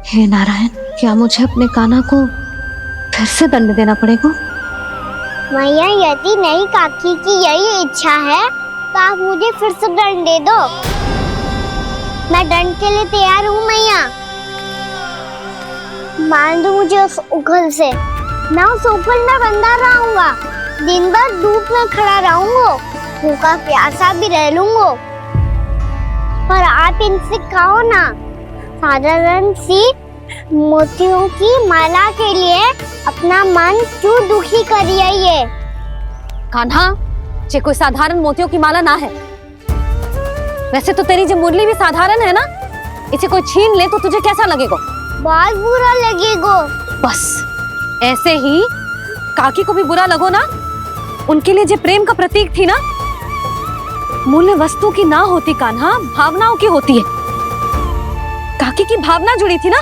हे नारायण, क्या मुझे अपने कान्हा को फिर से दंड देना पड़ेगा? मैया, यदि नहीं काकी की यही इच्छा है तो आप मुझे फिर से दंड दे दो। मैं दंड के लिए तैयार हूँ मैया। मान दो मुझे उस उखल से, मैं उस उखल में बंधा रहूंगा, दिन भर धूप में खड़ा रहूंगा, भूखा प्यासा भी रह लूंगा। पर आप इनसे कहो ना, साधारण सी मोतियों की माला के लिए अपना मन क्यों दुखी करिए? ये कान्हा, ये कोई साधारण मोतियों की माला ना है। वैसे तो तेरी जो मुरली भी साधारण है ना, इसे कोई छीन ले तो तुझे कैसा लगेगा? बहुत बुरा लगेगा। बस ऐसे ही काकी को भी बुरा लगो ना। उनके लिए जो प्रेम का प्रतीक थी ना, मूल्य वस्तु की ना होती कान्हा, भावनाओं की होती है। काकी की भावना जुड़ी थी ना।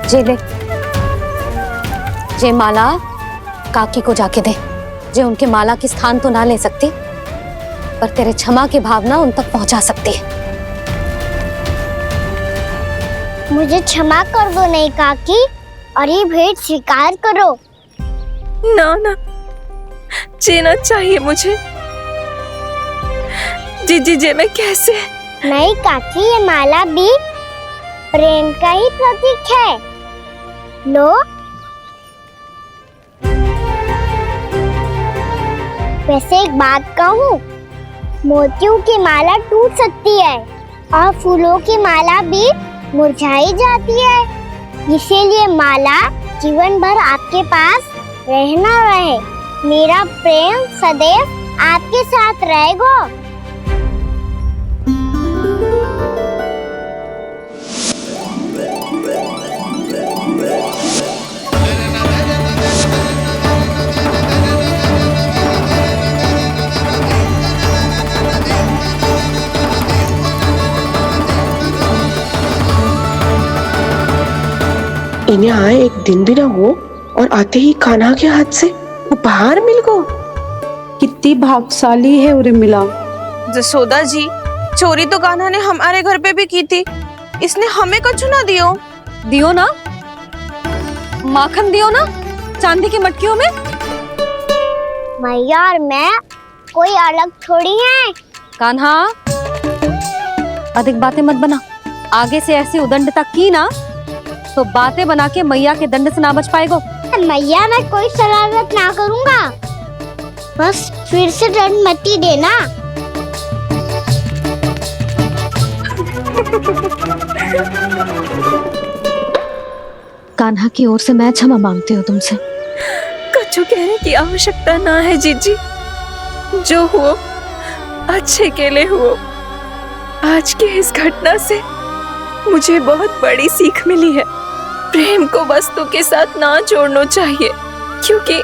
जे ले, जे माला काकी को जाके दे। जे उनके माला की स्थान तो ना ले सकती, पर तेरे क्षमा की भावना उन तक पहुंचा सकती है। मुझे क्षमा कर दो नहीं काकी, और ये भेंट स्वीकार करो। ना ना, जीना चाहिए मुझे। जीजी जे मैं कैसे? नहीं काकी, ये माला भी प्रेम का ही प्रतीक है। लो। वैसे एक बात कहूँ, मोतियों की माला टूट सकती है और फूलों की माला भी मुरझाई जाती है, इसीलिए माला जीवन भर आपके पास रहना रहे। मेरा प्रेम सदैव आपके साथ रहेगा। इन्हें आए एक दिन भी ना हो और आते ही कान्हा के हाथ से उपहार मिल गो। कितनी भाग्यशाली है उर्मिला। जसोदा जी, चोरी तो कान्हा ने हमारे घर पे भी की थी, इसने हमें कुछ ना दियो ना, माखन दियो ना चांदी की मटकियों में। मैया और मैं कोई अलग थोड़ी हैं। कान्हा, अधिक बातें मत बना। आगे से ऐसी उदंडता की ना तो बातें बना के मैया के दंड से ना बच पाएगो। मैया, मैं कोई शरारत ना करूँगा, बस फिर से दंड मत ही देना। कान्हा की ओर से मैं क्षमा मांगती हूँ तुमसे। कछु कहने की आवश्यकता ना है जीजी, जो हुआ अच्छे के लिए हुआ। आज की इस घटना से मुझे बहुत बड़ी सीख मिली है। प्रेम को वस्तु के साथ ना जोड़ना चाहिए, क्योंकि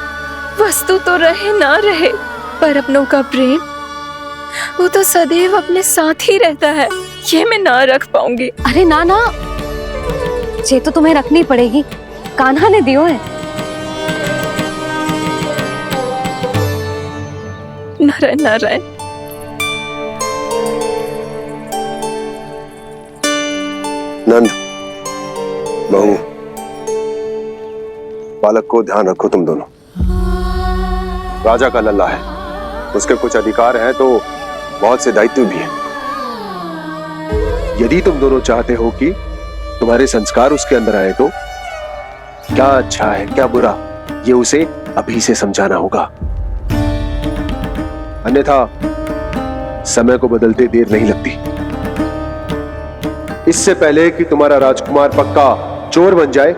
वस्तु तो रहे ना रहे, पर अपनों का प्रेम वो तो सदैव अपने साथ ही रहता है। ये मैं ना रख पाऊंगी। अरे ना ना, ये तो तुम्हें रखनी पड़ेगी। कान्हा ने दियो है। नारायण नारायण। नंद, बहू, बालक को ध्यान रखो तुम दोनों। राजा का लल्ला है, उसके कुछ अधिकार हैं तो बहुत से दायित्व भी हैं। यदि तुम दोनों चाहते हो कि तुम्हारे संस्कार उसके अंदर आए तो क्या अच्छा है क्या बुरा, ये उसे अभी से समझाना होगा, अन्यथा समय को बदलते देर नहीं लगती। इससे पहले कि तुम्हारा राजकुमार पक्का चोर बन जाए,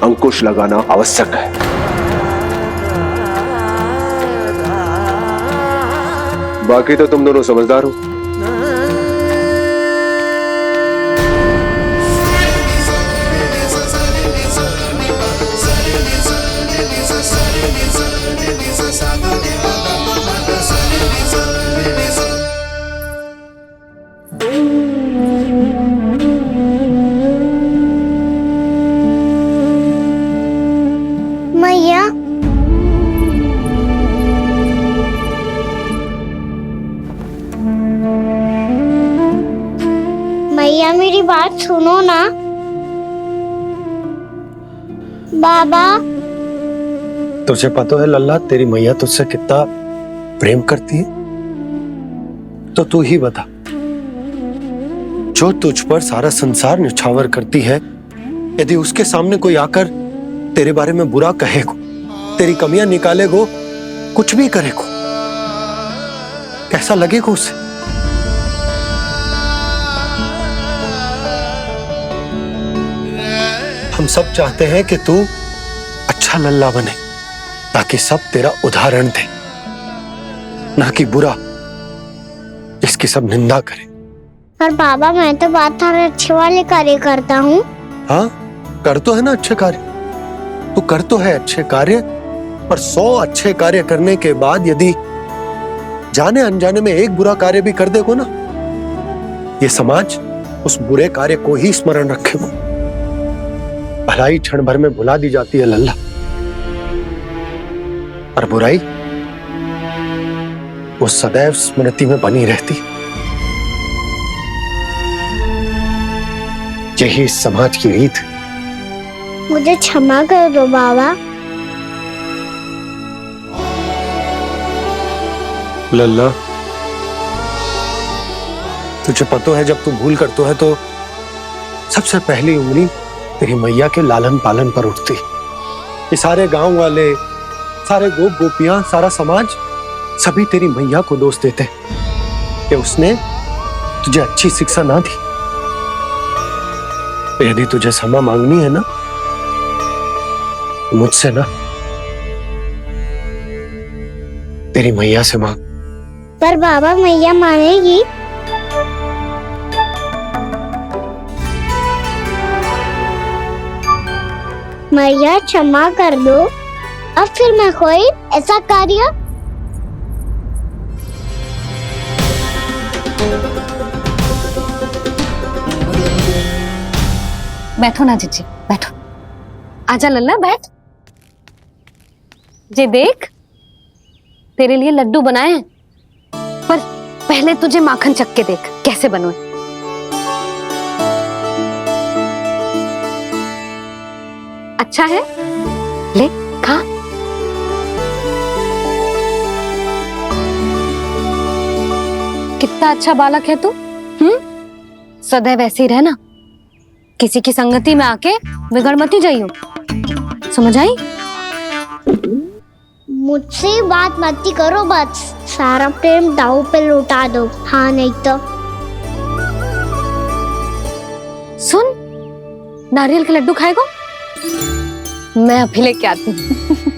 अंकुश लगाना आवश्यक है। बाकी तो तुम दोनों समझदार हो। मैया, मैया मेरी बात सुनो ना। बाबा, तुझे पता है लल्ला, तेरी मैया तुझसे कितना प्रेम करती है, तो तू ही बता, जो तुझ पर सारा संसार न्यौछावर करती है, यदि उसके सामने कोई आकर तेरे बारे में बुरा कहेगो, तेरी कमियां निकालेगो, कुछ भी करेगो, कैसा लगेगा उसे? हम सब चाहते हैं कि तू अच्छा लल्ला बने, ताकि सब तेरा उदाहरण दे, ना कि बुरा जिसकी सब निंदा करे। पर बाबा, मैं तो बात थारे अच्छे वाले कार्य करता हूँ। हाँ, कर तो है ना अच्छे कार्य, तू कर तो है अच्छे कार्य, पर 100 अच्छे कार्य करने के बाद यदि जाने अनजाने में एक बुरा कार्य भी कर देगो ना, ये समाज उस बुरे कार्य को ही स्मरण रखेगो। भलाई क्षण भर में भुला दी जाती है लल्ला, और बुराई वो सदैव स्मृति में बनी रहती। यही इस समाज की रीत। मुझे क्षमा कर दो बाबा। लल्ला, तुझे पता है, जब तू भूल करता है तो सबसे पहली उंगली तेरी मैया के लालन पालन पर उठती। ये सारे गांव वाले, सारे गोप गोपियां, सारा समाज सभी तेरी मैया को दोष देते हैं कि उसने तुझे अच्छी शिक्षा ना दी। तो यदि तुझे क्षमा मांगनी है ना, मुझसे ना, तेरी मैया से मांग। पर बाबा मैया मानेगी? मैया क्षमा कर दो, अब फिर मैं कोई ऐसा कार्य। बैठो ना जीजी, बैठो। आजा लल्ला, बैठ। जे देख, तेरे लिए लड्डू बनाए हैं, पर पहले तुझे माखन चख के देख कैसे बनो। अच्छा है, ले खा। कितना अच्छा बालक है तू। सदैव ऐसे ही रहना, किसी की संगति में आके बिगड़ मत जाइयो, समझ आई? मुझसे बात मत करो, बस सारा प्रेम दाव पे लौटा दो। हाँ नहीं तो सुन, नारियल के लड्डू खाएगा? मैं अभी लेके आती हूँ।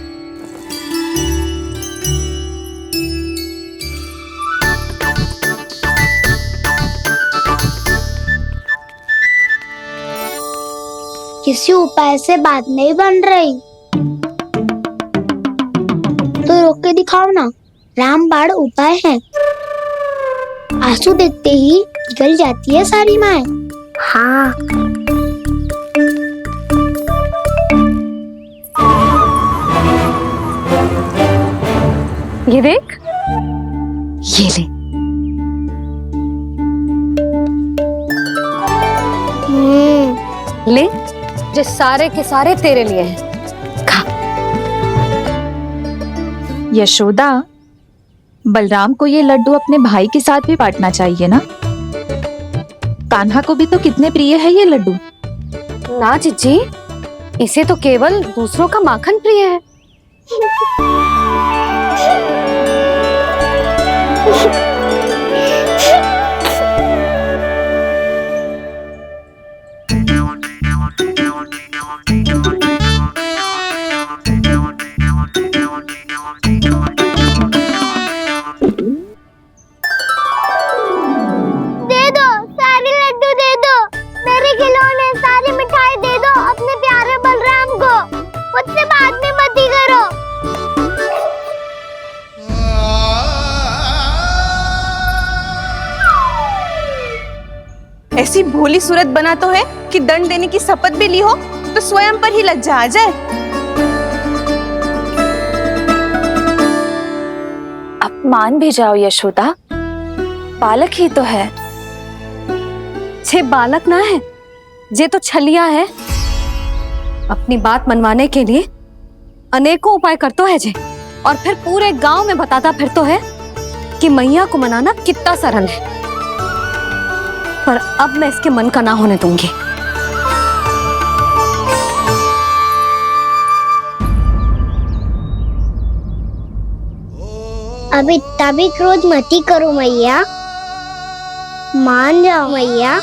किसी उपाय से बात नहीं बन रही तो रोक के दिखाओ ना। रामबाण उपाय है, आंसू देखते ही पिघल जाती है सारी माए। हाँ ये देख, ये ले। ले, जो सारे के सारे तेरे लिए हैं। यशोदा, बलराम को ये लड्डू अपने भाई के साथ भी बांटना चाहिए ना। कान्हा को भी तो कितने प्रिय है ये लड्डू। ना जीजी, इसे तो केवल दूसरों का माखन प्रिय है। ऐसी भोली सूरत बना तो है कि दंड देने की शपथ भी ली हो तो स्वयं पर ही लज्जा आ जाए। अब मान भी जाओ यशोदा, बालक ही तो है। छे बालक ना है, ये तो छलिया है। अपनी बात मनवाने के लिए अनेकों उपाय करतो है जे, और फिर पूरे गांव में बताता फिरतो है कि मैया को मनाना कितना सरल है। पर अब मैं इसके मन का ना होने दूंगी। अब इतना भी क्रोध मती करो मैया, मान जाओ मैया।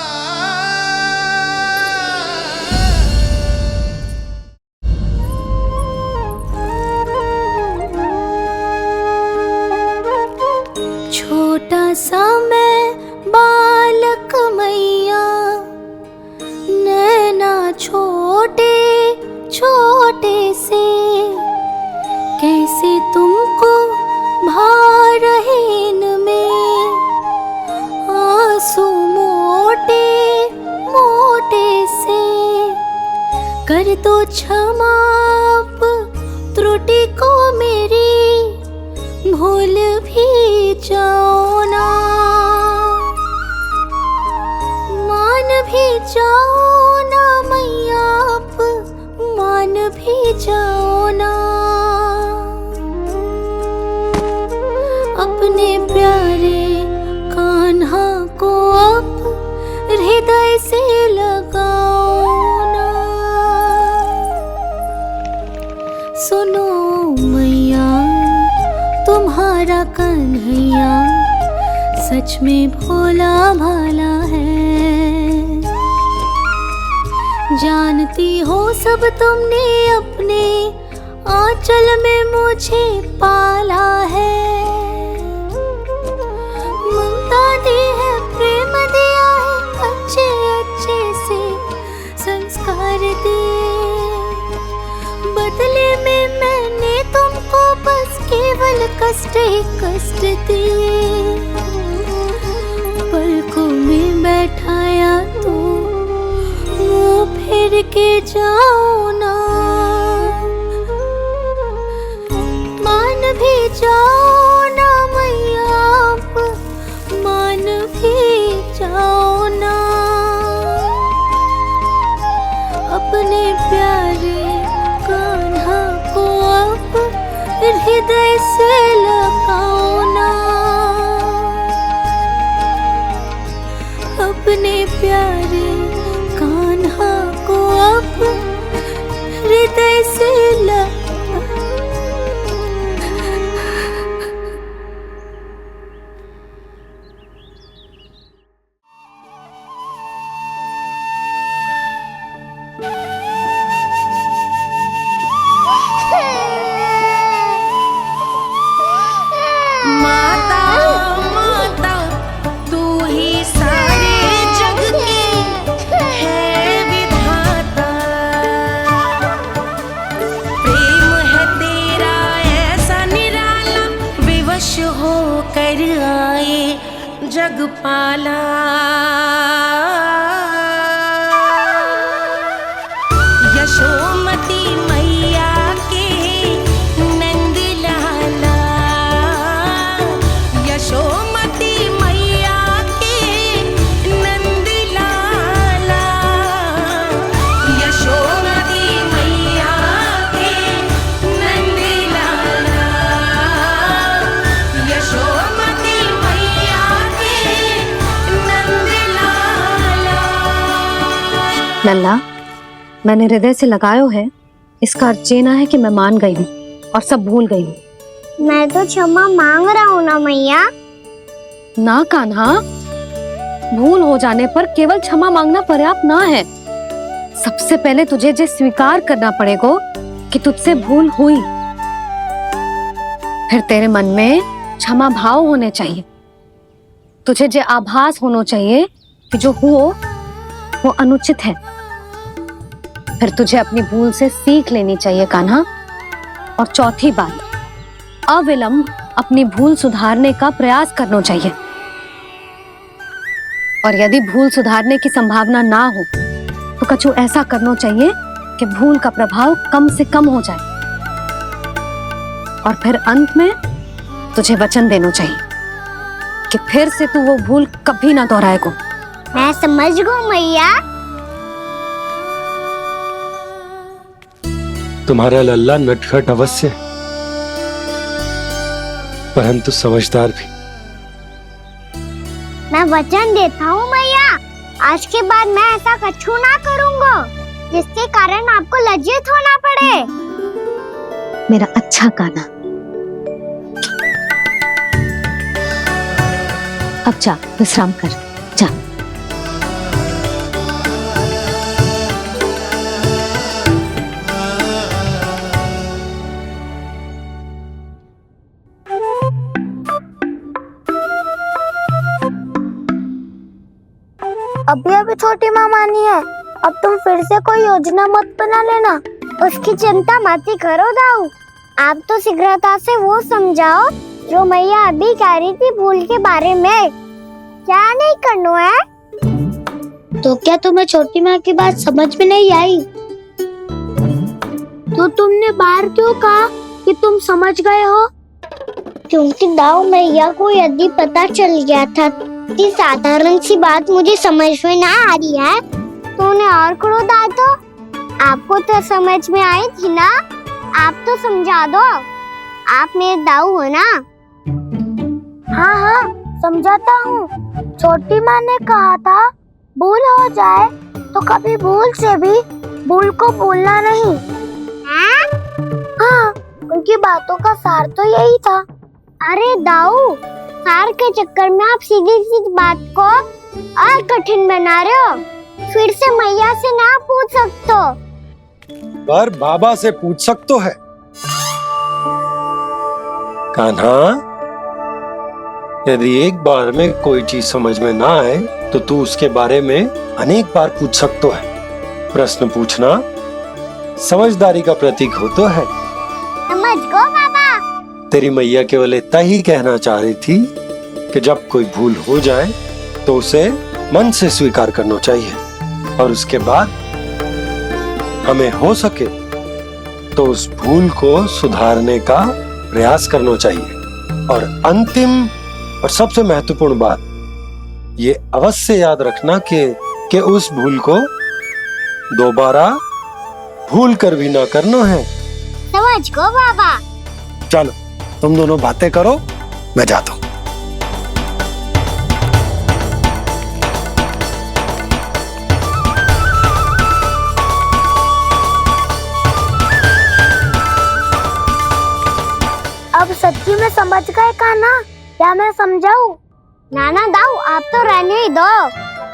छोटा सा मैं बालक मैया, नैना छोटे छोटे से, कैसे तुमको भा रहे इनमें आंसू मोटे मोटे से। कर दो क्षमा त्रुटि को मेरी, भूल भी जाओ ना, मान भी जाओ ना मैया, आप मान भी जाओ ना। अपने प्यारे कान्हा को अब हृदय से लगाओ ना। सुनो मैया, तुम्हारे हमारा कन्हैया सच में भोला भाला है। जानती हो सब तुमने अपने आंचल में मुझे पाला है। ममता दी है, प्रेम दिया है, अच्छे अच्छे से संस्कार दिए। बदले में मैंने तुमको बस केवल कष्ट ही कष्ट दिए। पलकों में बैठाया तो मुंह फेर के जाओ ना, मान भी जाओ ना मैया, आप मान भी जाओ ना। अपने प्यारे कान्हा को अब हृदय से लगाओ ना। अपने प्यारे कान्हा को अब हृदय से जगपाला। यशोमती मैया के नंद लाला, यशोमती मैया के नंद लाला, यशोमती मैया के नंद लाला, यशोमती मैया के नंद लाला। लल्ला, मैंने हृदय से लगायो है, इसका अर्थ ये ना है कि मैं मान गई हूँ और सब भूल गई हूँ। मैं तो क्षमा मांग रहा हूँ ना मैया। ना कान्हा, भूल हो जाने पर केवल क्षमा मांगना पर्याप्त ना है। सबसे पहले तुझे जो स्वीकार करना पड़ेगा कि तुझसे भूल हुई, फिर तेरे मन में क्षमा भाव होने चाहिए। तुझे जो आभास होना चाहिए कि जो हुआ वो अनुचित है। फिर तुझे अपनी भूल से सीख लेनी चाहिए कान्हा। और चौथी बात, अविलंब अपनी भूल सुधारने का प्रयास करना चाहिए। और यदि भूल सुधारने की संभावना ना हो तो कछु ऐसा करना चाहिए कि भूल का प्रभाव कम से कम हो जाए। और फिर अंत में तुझे वचन देना चाहिए कि फिर से तू वो भूल कभी ना दोहराएगा। मैं समझ गई मैया। तुम्हारा लल्ला नटखट अवश्य है, परंतु समझदार भी। मैं वचन देता हूँ मैया, आज के बाद मैं ऐसा कछु ना करूँगा जिसके कारण आपको लज्जित होना पड़े। मेरा अच्छा कान्हा, अब जा विश्राम कर, जा। अभी अभी छोटी माँ मानी है, अब तुम फिर से कोई योजना मत बना लेना। उसकी चिंता मत ही करो दाऊ। आप तो शीघ्रता से वो समझाओ जो मैया अभी कह रही थी भूल के बारे में। क्या नहीं करना है? तो क्या तुम्हें छोटी माँ की बात समझ में नहीं आई? तो तुमने बाहर क्यों कहा कि तुम समझ गए हो? क्योंकि दाऊ मैया को यदि पता चल गया था कि साधारण सी बात मुझे समझ में ना आ रही है तो उन्हें और क्रोध आया। तो आपको तो समझ में आई थी ना, आप तो समझा दो। आप मेरे दाऊ हो ना। हाँ हाँ समझाता हूँ। छोटी माँ ने कहा था भूल हो जाए तो कभी भूल से भी भूल को भूलना नहीं। हाँ, उनकी बातों का सार तो यही था। अरे दाऊ, हार के चक्कर में आप सीधी सीधी बात को और कठिन बना रहे हो। फिर से मैया से ना पूछ सकते हो, पर बाबा से पूछ सकते है। कान्हा, यदि एक बार में कोई चीज समझ में ना आए तो तू उसके बारे में अनेक बार पूछ सकते है। प्रश्न पूछना समझदारी का प्रतीक होता है। समझ गो बाबा। तेरी मैया केवल इतना ही कहना चाह रही थी कि जब कोई भूल हो जाए तो उसे मन से स्वीकार करना चाहिए और उसके बाद हमें हो सके तो उस भूल को सुधारने का प्रयास करना चाहिए। और अंतिम और सबसे महत्वपूर्ण बात ये अवश्य याद रखना कि उस भूल को दोबारा भूल कर भी ना करना है। समझ गो बाबा। चलो तुम दोनों बातें करो, मैं जाता हूँ। अब सच्ची में समझ गए कान्हा, क्या मैं समझाऊं? नाना दाऊ, आप तो रहने ही दो।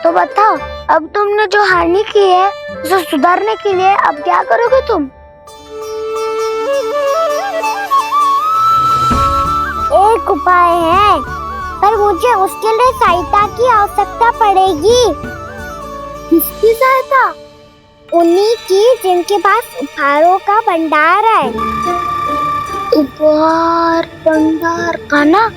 तो बताओ, अब तुमने जो हानि की है उसे सुधारने के लिए अब क्या करोगे तुम? एक उपाय है, पर मुझे उसके लिए सहायता की आवश्यकता पड़ेगी। किसकी सहायता? उन्हीं की जिनके पास उपहारों का भंडार है। उपहार भंडार का ना?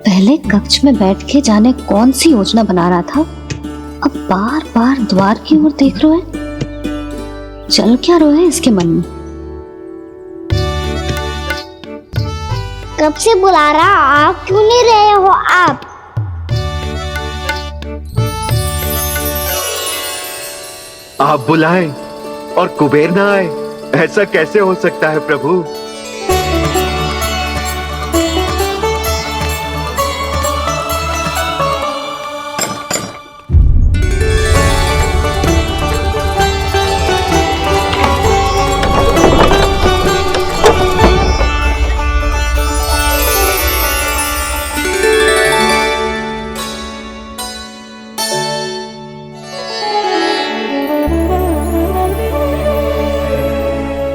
पहले कक्ष में बैठ के जाने कौन सी योजना बना रहा था, अब बार बार द्वार की ओर देख रहे है। चल क्या रहा है इसके मन में? कब से बुला रहा, आप क्यों नहीं रहे हो? आप बुलाएं और कुबेर ना आए, ऐसा कैसे हो सकता है प्रभु?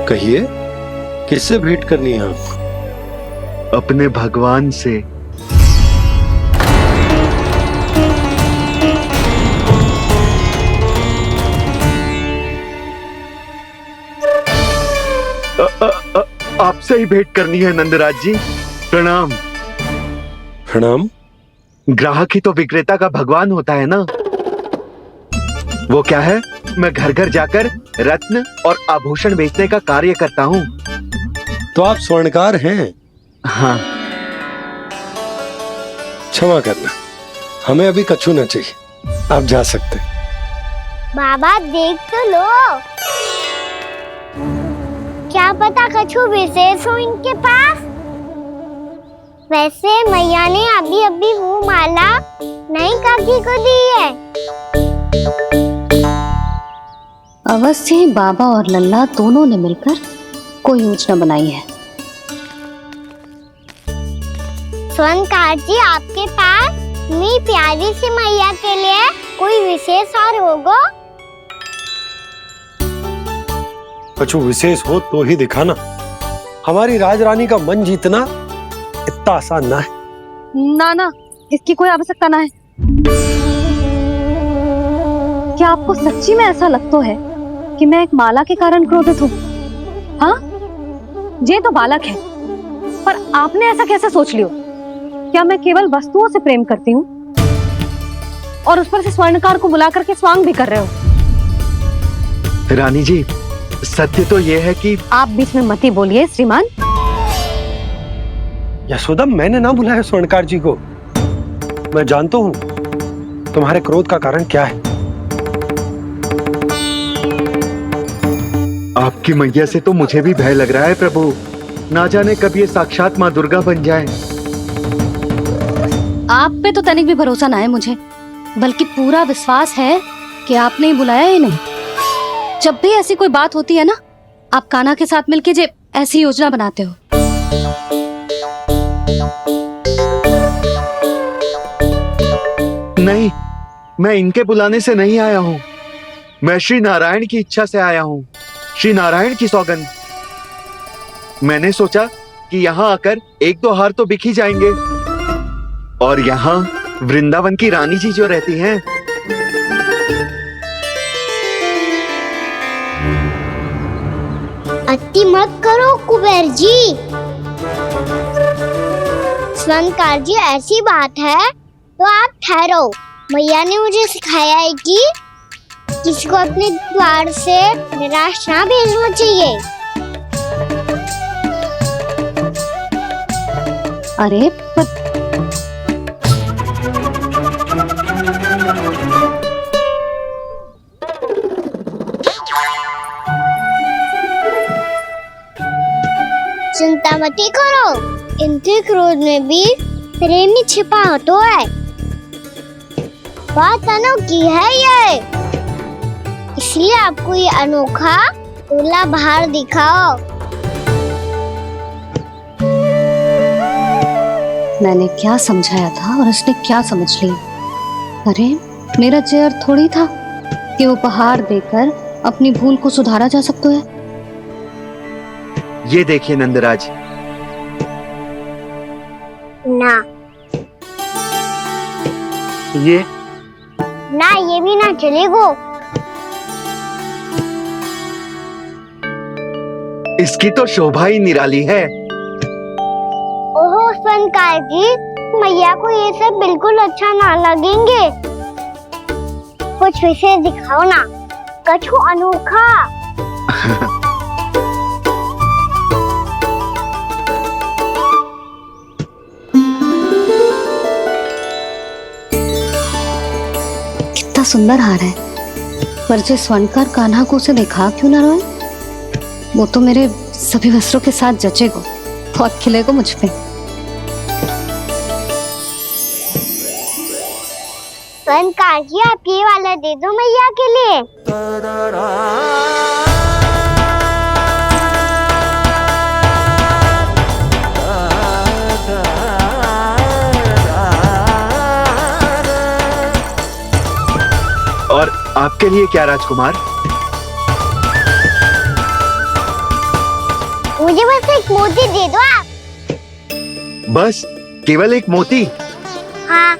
कहिए, किससे भेंट करनी है आपको? अपने भगवान से। आपसे ही भेंट करनी है नंदराज जी। प्रणाम। प्रणाम। ग्राहक ही तो विक्रेता का भगवान होता है ना। वो क्या है, मैं घर घर जाकर रत्न और आभूषण बेचने का कार्य करता हूँ। तो आप स्वर्णकार हैं? हाँ। क्षमा करना, हमें अभी कछु न चाहिए, आप जा सकते। बाबा देख तो लो, क्या पता कछु विशेष हो इनके पास। वैसे मैया ने अभी अभी वो माला नई काकी को दी है। अवश्य ही बाबा और लल्ला दोनों ने मिलकर कोई योजना बनाई है। स्वर्णकार जी, आपके पास मेरी प्यारी सी मैया के लिए कोई विशेष हार होगा? कछु विशेष हो तो ही दिखाना। हमारी राजरानी का मन जीतना इतना आसान ना है। ना, इसकी कोई आवश्यकता ना है। क्या आपको सच्ची में ऐसा लगता है कि मैं एक माला के कारण क्रोधित हूँ? हाँ, ये तो बालक है, पर आपने ऐसा कैसे सोच लियो? क्या मैं केवल वस्तुओं से प्रेम करती हूँ और उस पर से स्वर्णकार को बुला करके स्वांग भी कर रहे हो? रानी जी, सत्य तो ये है कि आप बीच में मत ही बोलिए श्रीमान। यशोदा, मैंने ना बुलाया स्वर्णकार जी को। मैं जानता हूँ तुम्हारे क्रोध का कारण क्या है। आपकी मैया से तो मुझे भी भय लग रहा है प्रभु। ना जाने कब ये साक्षात माँ दुर्गा बन जाए। आप पे तो तनिक भी भरोसा ना है मुझे, बल्कि पूरा विश्वास है कि आपने ही बुलाया ही नहीं। जब भी ऐसी कोई बात होती है ना, आप कान्हा के साथ मिलके जे ऐसी योजना बनाते हो। नहीं, मैं इनके बुलाने से नहीं आया हूँ। मैं श्री नारायण की इच्छा से आया हूँ, श्री नारायण की सौगंध। मैंने सोचा कि यहाँ आकर एक दो हार तो बिक ही जाएंगे। और यहाँ वृंदावन की रानी जी जो रहती हैं, अति मत करो कुबेर जी। स्वर्णकार जी, ऐसी बात है तो आप ठहरो। मैया ने मुझे सिखाया है कि किसी को अपने द्वार से निराश ना भेजना चाहिए। अरे चिंता मत करो, इनके क्रोध में भी प्रेमी छिपा तो है। बात अनोखी है ये, इसलिए आपको ये अनोखा दूल्हा बाहर दिखाओ। मैंने क्या समझाया था और उसने क्या समझ ली। अरे मेरा जय थोड़ी था कि उपहार देकर अपनी भूल को सुधारा जा सकता है। ये देखिए नंदराज। ना ये भी ना चलेगो। इसकी तो शोभा ही निराली है। ओहो स्वर्णकार जी, मैया को ये सब बिल्कुल अच्छा ना लगेंगे। कुछ विशेष दिखाओ ना, कछु अनोखा। कितना सुंदर हार है, पर जो स्वर्णकार कान्हा को उसे दिखा क्यों ना रोए? वो तो मेरे सभी वस्त्रों के साथ जचेगा, बहुत खिलेगा मुझ पे। स्वर्णकार जी, आप ये वाला दे दो मैया के लिए। और आपके लिए क्या राजकुमार? मुझे बस एक मोती दे दो आप। बस केवल एक मोती? हाँ।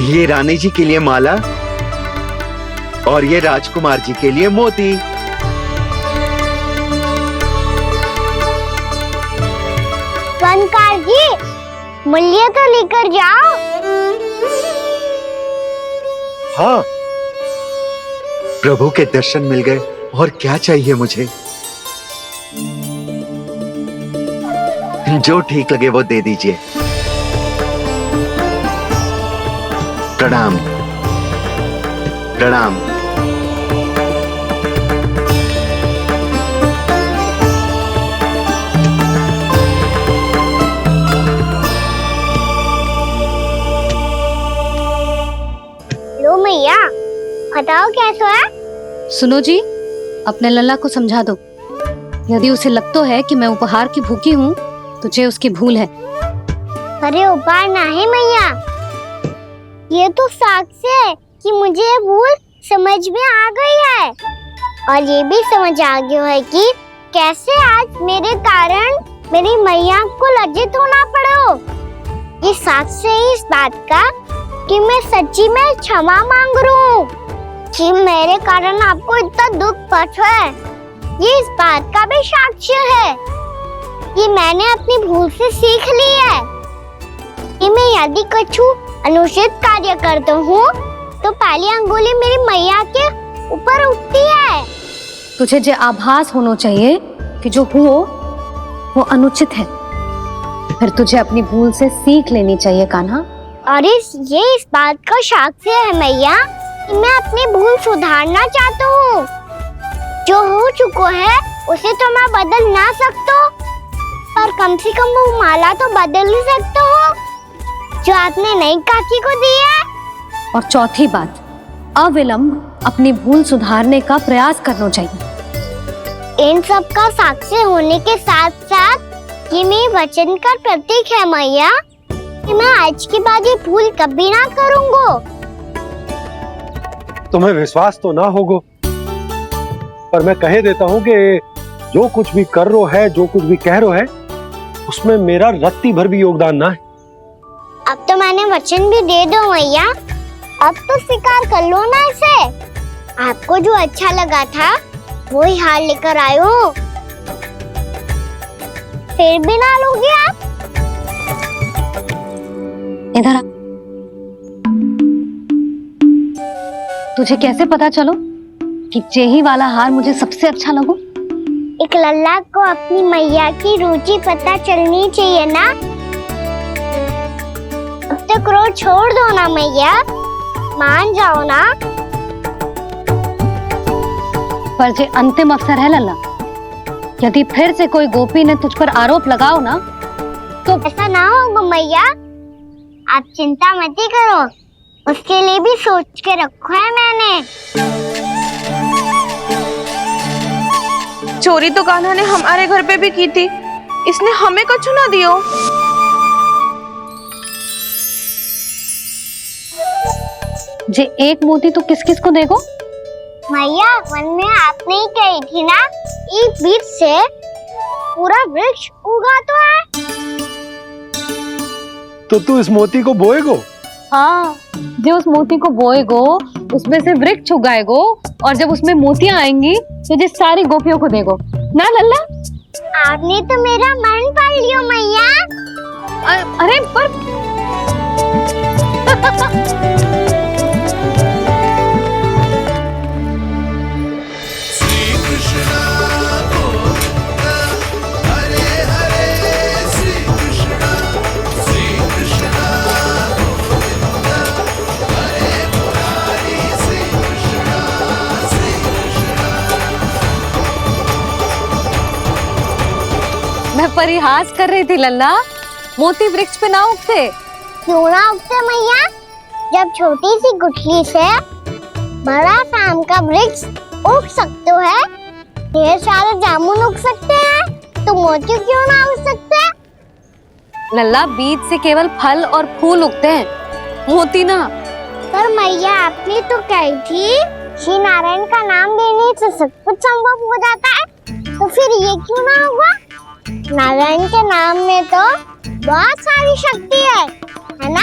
ये रानी जी के लिए माला और ये राजकुमार जी के लिए मोती। स्वर्णकार जी, मूल्य तो लेकर जाओ। हाँ, प्रभु के दर्शन मिल गए, और क्या चाहिए मुझे? जो ठीक लगे वो दे दीजिए। प्रणाम प्रणाम। लो मैया, बताओ कैसा है? सुनो जी, अपने लल्ला को समझा दो। यदि उसे लगता है कि मैं उपहार की भूखी हूँ, तो ये उसकी भूल है। अरे उपहार ना है मैया, ये तो साक्ष्य है कि मुझे ये भूल समझ में आ गई है। और ये भी समझ आ गया है कि कैसे आज मेरे कारण मेरी मैया को लज्जित होना पड़ो। ये साक्ष्य है इस बात का कि मैं सच्ची में क्षमा मांग रहा हूँ कि मेरे कारण आपको इतना दुख पहुंचा है। ये इस बात का भी साक्ष्य है कि मैंने अपनी भूल से सीख ली है कि मैं यदि कछु अनुचित कार्य करता हूँ तो पहली अंगुली मेरी मैया के ऊपर उठती है। तुझे जो आभास होना चाहिए कि जो हुओ वो अनुचित है, फिर तुझे अपनी भूल से सीख लेनी चाहिए कान्हा। अरे ये इस बात का साक्ष्य है मैया कि मैं अपनी भूल सुधारना चाहता हूँ। जो हो चुका है उसे तो मैं बदल ना सकता, पर कम से कम वो माला तो बदल ही सकता हूँ जो आपने नई काकी को दी है। और चौथी बात, अविलंब अपनी भूल सुधारने का प्रयास करना चाहिए। इन सब का साक्षी होने के साथ साथ ये मेरे वचन का प्रतीक है मैया कि मैं आज के बाद ये भूल कभी ना करूँगा। तुम्हें विश्वास तो ना होगो, पर मैं कह देता हूँ कि जो कुछ भी कर रो है, जो कुछ भी कह रो है, उसमें मेरा रत्ती भर भी योगदान ना है। अब तो मैंने वचन भी दे दो मैया, अब तो स्वीकार कर लो ना इसे। आपको जो अच्छा लगा था वही हार लेकर आए हो, फिर भी ना लोगे आप। इधर आ। तुझे कैसे पता चलो कि जेही वाला हार मुझे सबसे अच्छा लगो? एक लल्ला को अपनी मैया की रुचि पता चलनी चाहिए ना। अब तो क्रोध छोड़ दो ना मैया, मान जाओ ना। पर जे अंतिम अवसर है लल्ला, यदि फिर से कोई गोपी ने तुझ पर आरोप लगाओ ना तो ऐसा ना होगा मैया, आप चिंता मत ही करो, उसके लिए भी सोच के रखा है मैंने। चोरी तो कान्हा ने हमारे घर पे भी की थी, इसने हमें कुछ ना दियो। जे एक मोती तो किस किस को देगो? मैया वन में आपने ही कही थी ना, एक बीज से पूरा वृक्ष उगा तो है। तो तू इस मोती को बोएगो? हाँ, जो उस मोती को बोएगो उसमें से वृक्ष उगाएगो, और जब उसमें मोतियां आएंगी तो जिस सारी गोपियों को देगो ना लल्ला। आपने तो मेरा मन पढ़ लियो मैया। अरे पर मैं परिहास कर रही थी लल्ला, मोती वृक्ष पे ना उगते। क्यों ना उगते मैया? जब छोटी सी गुठली से बड़ा आम का वृक्ष उग सकते है, ढेर सारे जामुन उग सकते हैं, तो मोती क्यों ना उग सकते? लल्ला, बीज से केवल फल और फूल उगते हैं, मोती ना। पर मैया आपने तो कही थी श्री नारायण का नाम लेने से सब कुछ संभव हो जाता है, तो फिर ये क्यों ना होगा? नारायण के नाम में तो बहुत सारी शक्ति है ना?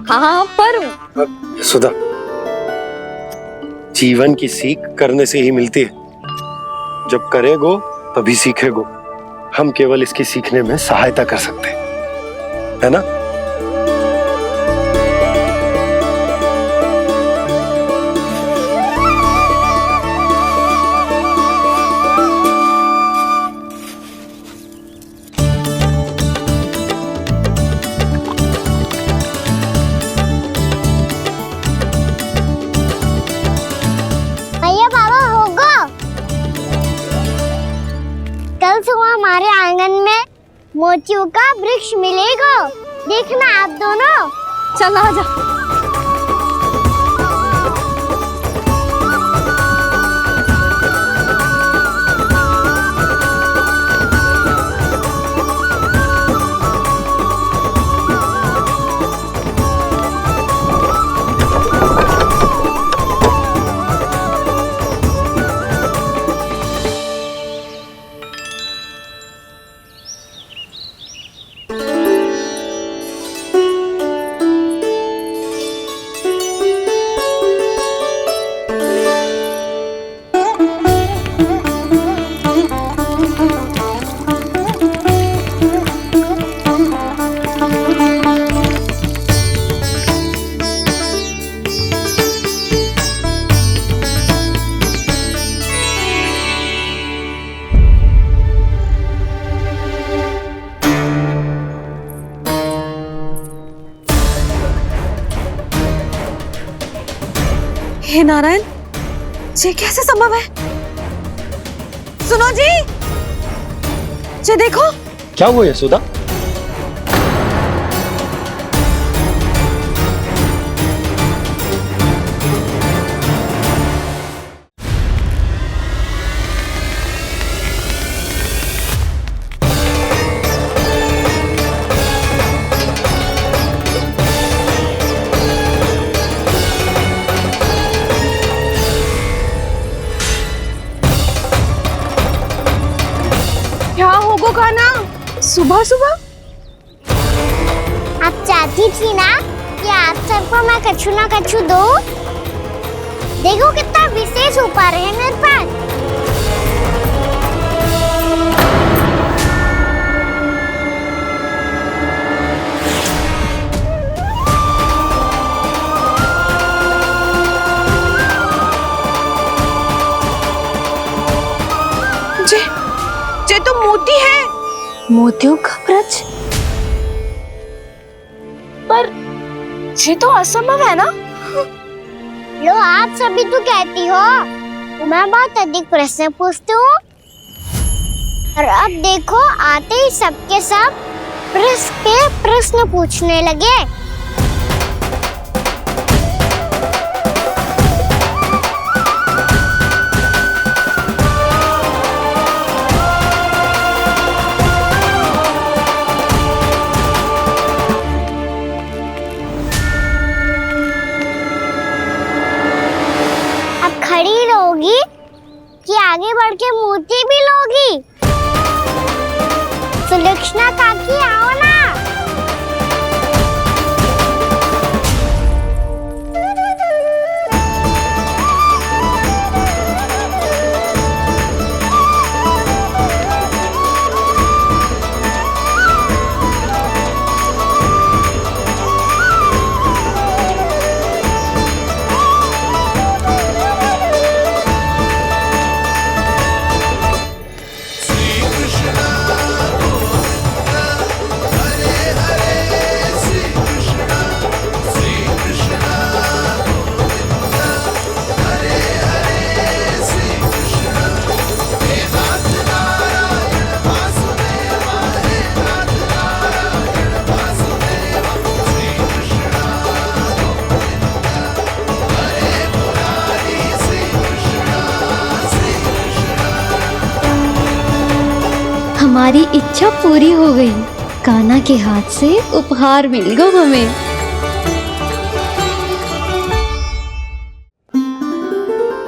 हाँ, पर सुधा, जीवन की सीख करने से ही मिलती है। जब करेगो तभी सीखेगो। हम केवल इसकी सीखने में सहायता कर सकते हैं, है ना? कल सुबह हमारे आंगन में मोतियों का वृक्ष मिलेगा, देखना आप दोनों। चल आजा। हे नारायण, ये कैसे संभव है? सुनो जी, ये देखो। क्या हुआ यशोदा? क्या होगा कान्हा सुबह सुबह? आप चाहती थी ना कि आप सबको मैं कछु ना कछु दो। देखो कितना विशेष उपहार है मेरे पास। ये तो मोती है। मोतियों का ब्रज? पर ये तो असंभव है ना? लो, आप सभी तो कहती हो तो मैं बहुत अधिक प्रश्न पूछती हूँ, और अब देखो आते ही सबके सब प्रश्न पे प्रश्न पूछने लगे। खड़ी रहोगी कि आगे बढ़ के मोती भी लोगी? सुलक्षणा काकी आओ ना। हमारी इच्छा पूरी हो गई। कान्हा के हाथ से उपहार मिल गया हमें।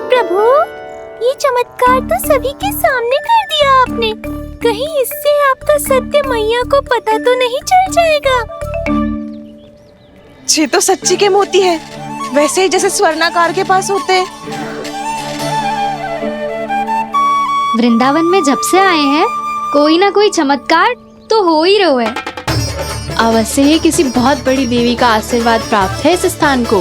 प्रभु, ये चमत्कार तो सभी के सामने कर दिया आपने। कहीं इससे आपका सत्य मैया को पता तो नहीं चल जाएगा? ये तो सच्ची के मोती है, वैसे ही जैसे स्वर्णाकार के पास होते हैं। वृंदावन में जब से आए हैं कोई ना कोई चमत्कार तो हो ही रहा है। अवश्य ही किसी बहुत बड़ी देवी का आशीर्वाद प्राप्त है इस स्थान को।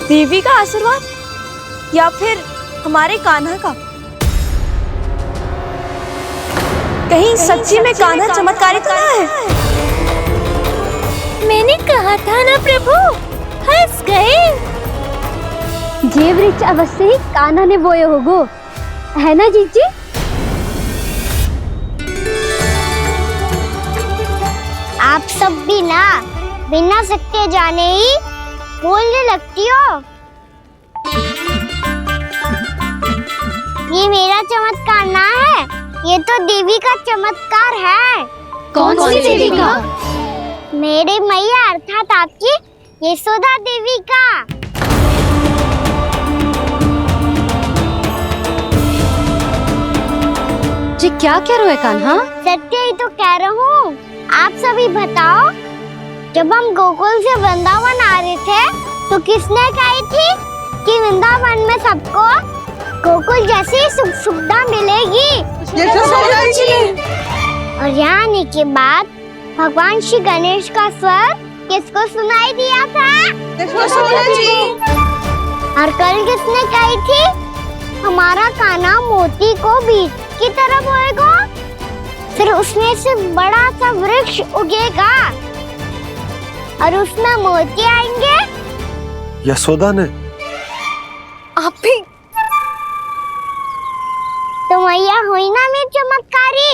देवी का आशीर्वाद या फिर हमारे कान्हा का? कहीं सच्ची में कान्हा चमत्कारी तो ना है? मैंने कहा था ना प्रभु, हंस गए। ये वृक्ष अवश्य ही कान्हा ने बोए होगो, है ना जीजी? आप सब भी ना बिना सत्य जाने ही बोलने लगती हो। ये मेरा चमत्कार ना है, ये तो देवी का चमत्कार है। कौन सी देवी का? मेरी मैया अर्थात आपकी यशोदा देवी का। जी क्या कह रहे हो कान्हा? सत्य ही तो कह रहा हूँ। आप सभी बताओ, जब हम गोकुल से वृंदावन आ रहे थे तो किसने कही थी कि वृंदावन में सबको गोकुल जैसी सुख सुविधा मिलेगी? यशोदा जी। और यहाँ आने के बाद भगवान श्री गणेश का स्वर किसको सुनाई दिया था? यशोदा जी। और कल किसने कही थी हमारा कान्हा मोती को बीज की तरह बोएगा? फिर उसमें से बड़ा सा वृक्ष उगेगा और उसमें मोती आएंगे। यशोदा ने? आप भी तो मैया हुई ना मेरी चमत्कारी।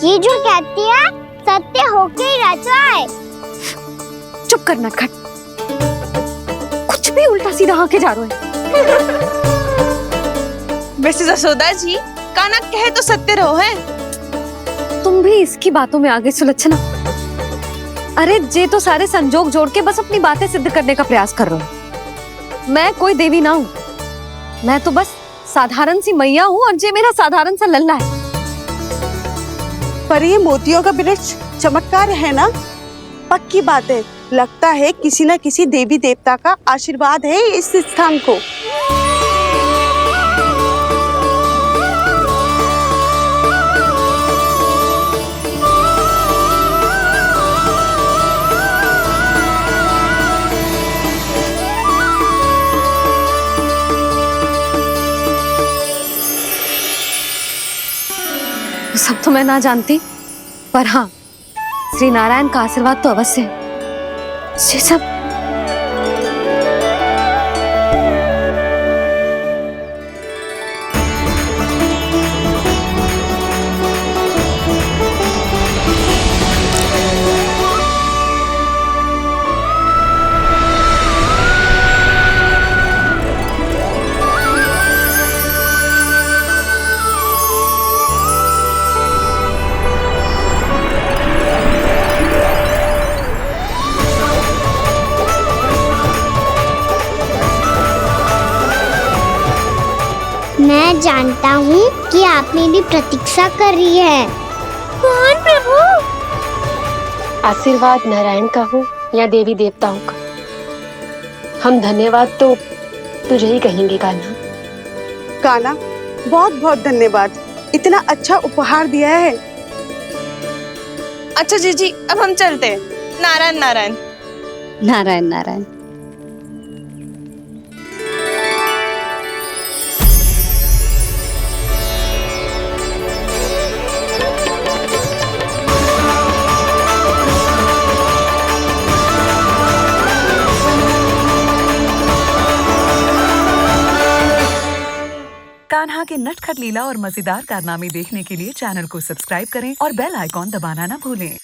ये जो कहती है सत्य होके ही रहता है। चुप करना खट, कुछ भी उल्टा सीधा आके जा रहे हैं। वैसे जसोदा जी, कान्हा कहे तो सत्य रहो है। तुम भी इसकी बातों में आगे सुलझना। अरे जे तो सारे संजोग जोड़ के बस अपनी बातें सिद्ध करने का प्रयास कर रहे हो। मैं कोई देवी ना हूँ, मैं तो बस साधारण सी मैया हूँ और जे मेरा साधारण सा लल्ला है। पर ये मोतियों का वृक्ष चमत्कार है ना? पक्की बात है, लगता है किसी न किसी देवी देवता का आशीर्वाद है इस स्थान को। सब तो मैं ना जानती, पर हाँ, श्री नारायण का आशीर्वाद तो अवश्य है। ये सब मैं जानता हूँ कि आप मेरी प्रतीक्षा कर रही है। कौन प्रभु? आशीर्वाद नारायण का हो या देवी देवताओं का, हम धन्यवाद तो तुझे ही कहेंगे कान्हा। कान्हा, बहुत बहुत धन्यवाद, इतना अच्छा उपहार दिया है। अच्छा जीजी, अब हम चलते हैं। नारायण नारायण। नारायण नारायण। कान्हा के नटखट लीला और मजेदार कारनामे देखने के लिए चैनल को सब्सक्राइब करें और बेल आइकॉन दबाना ना भूलें।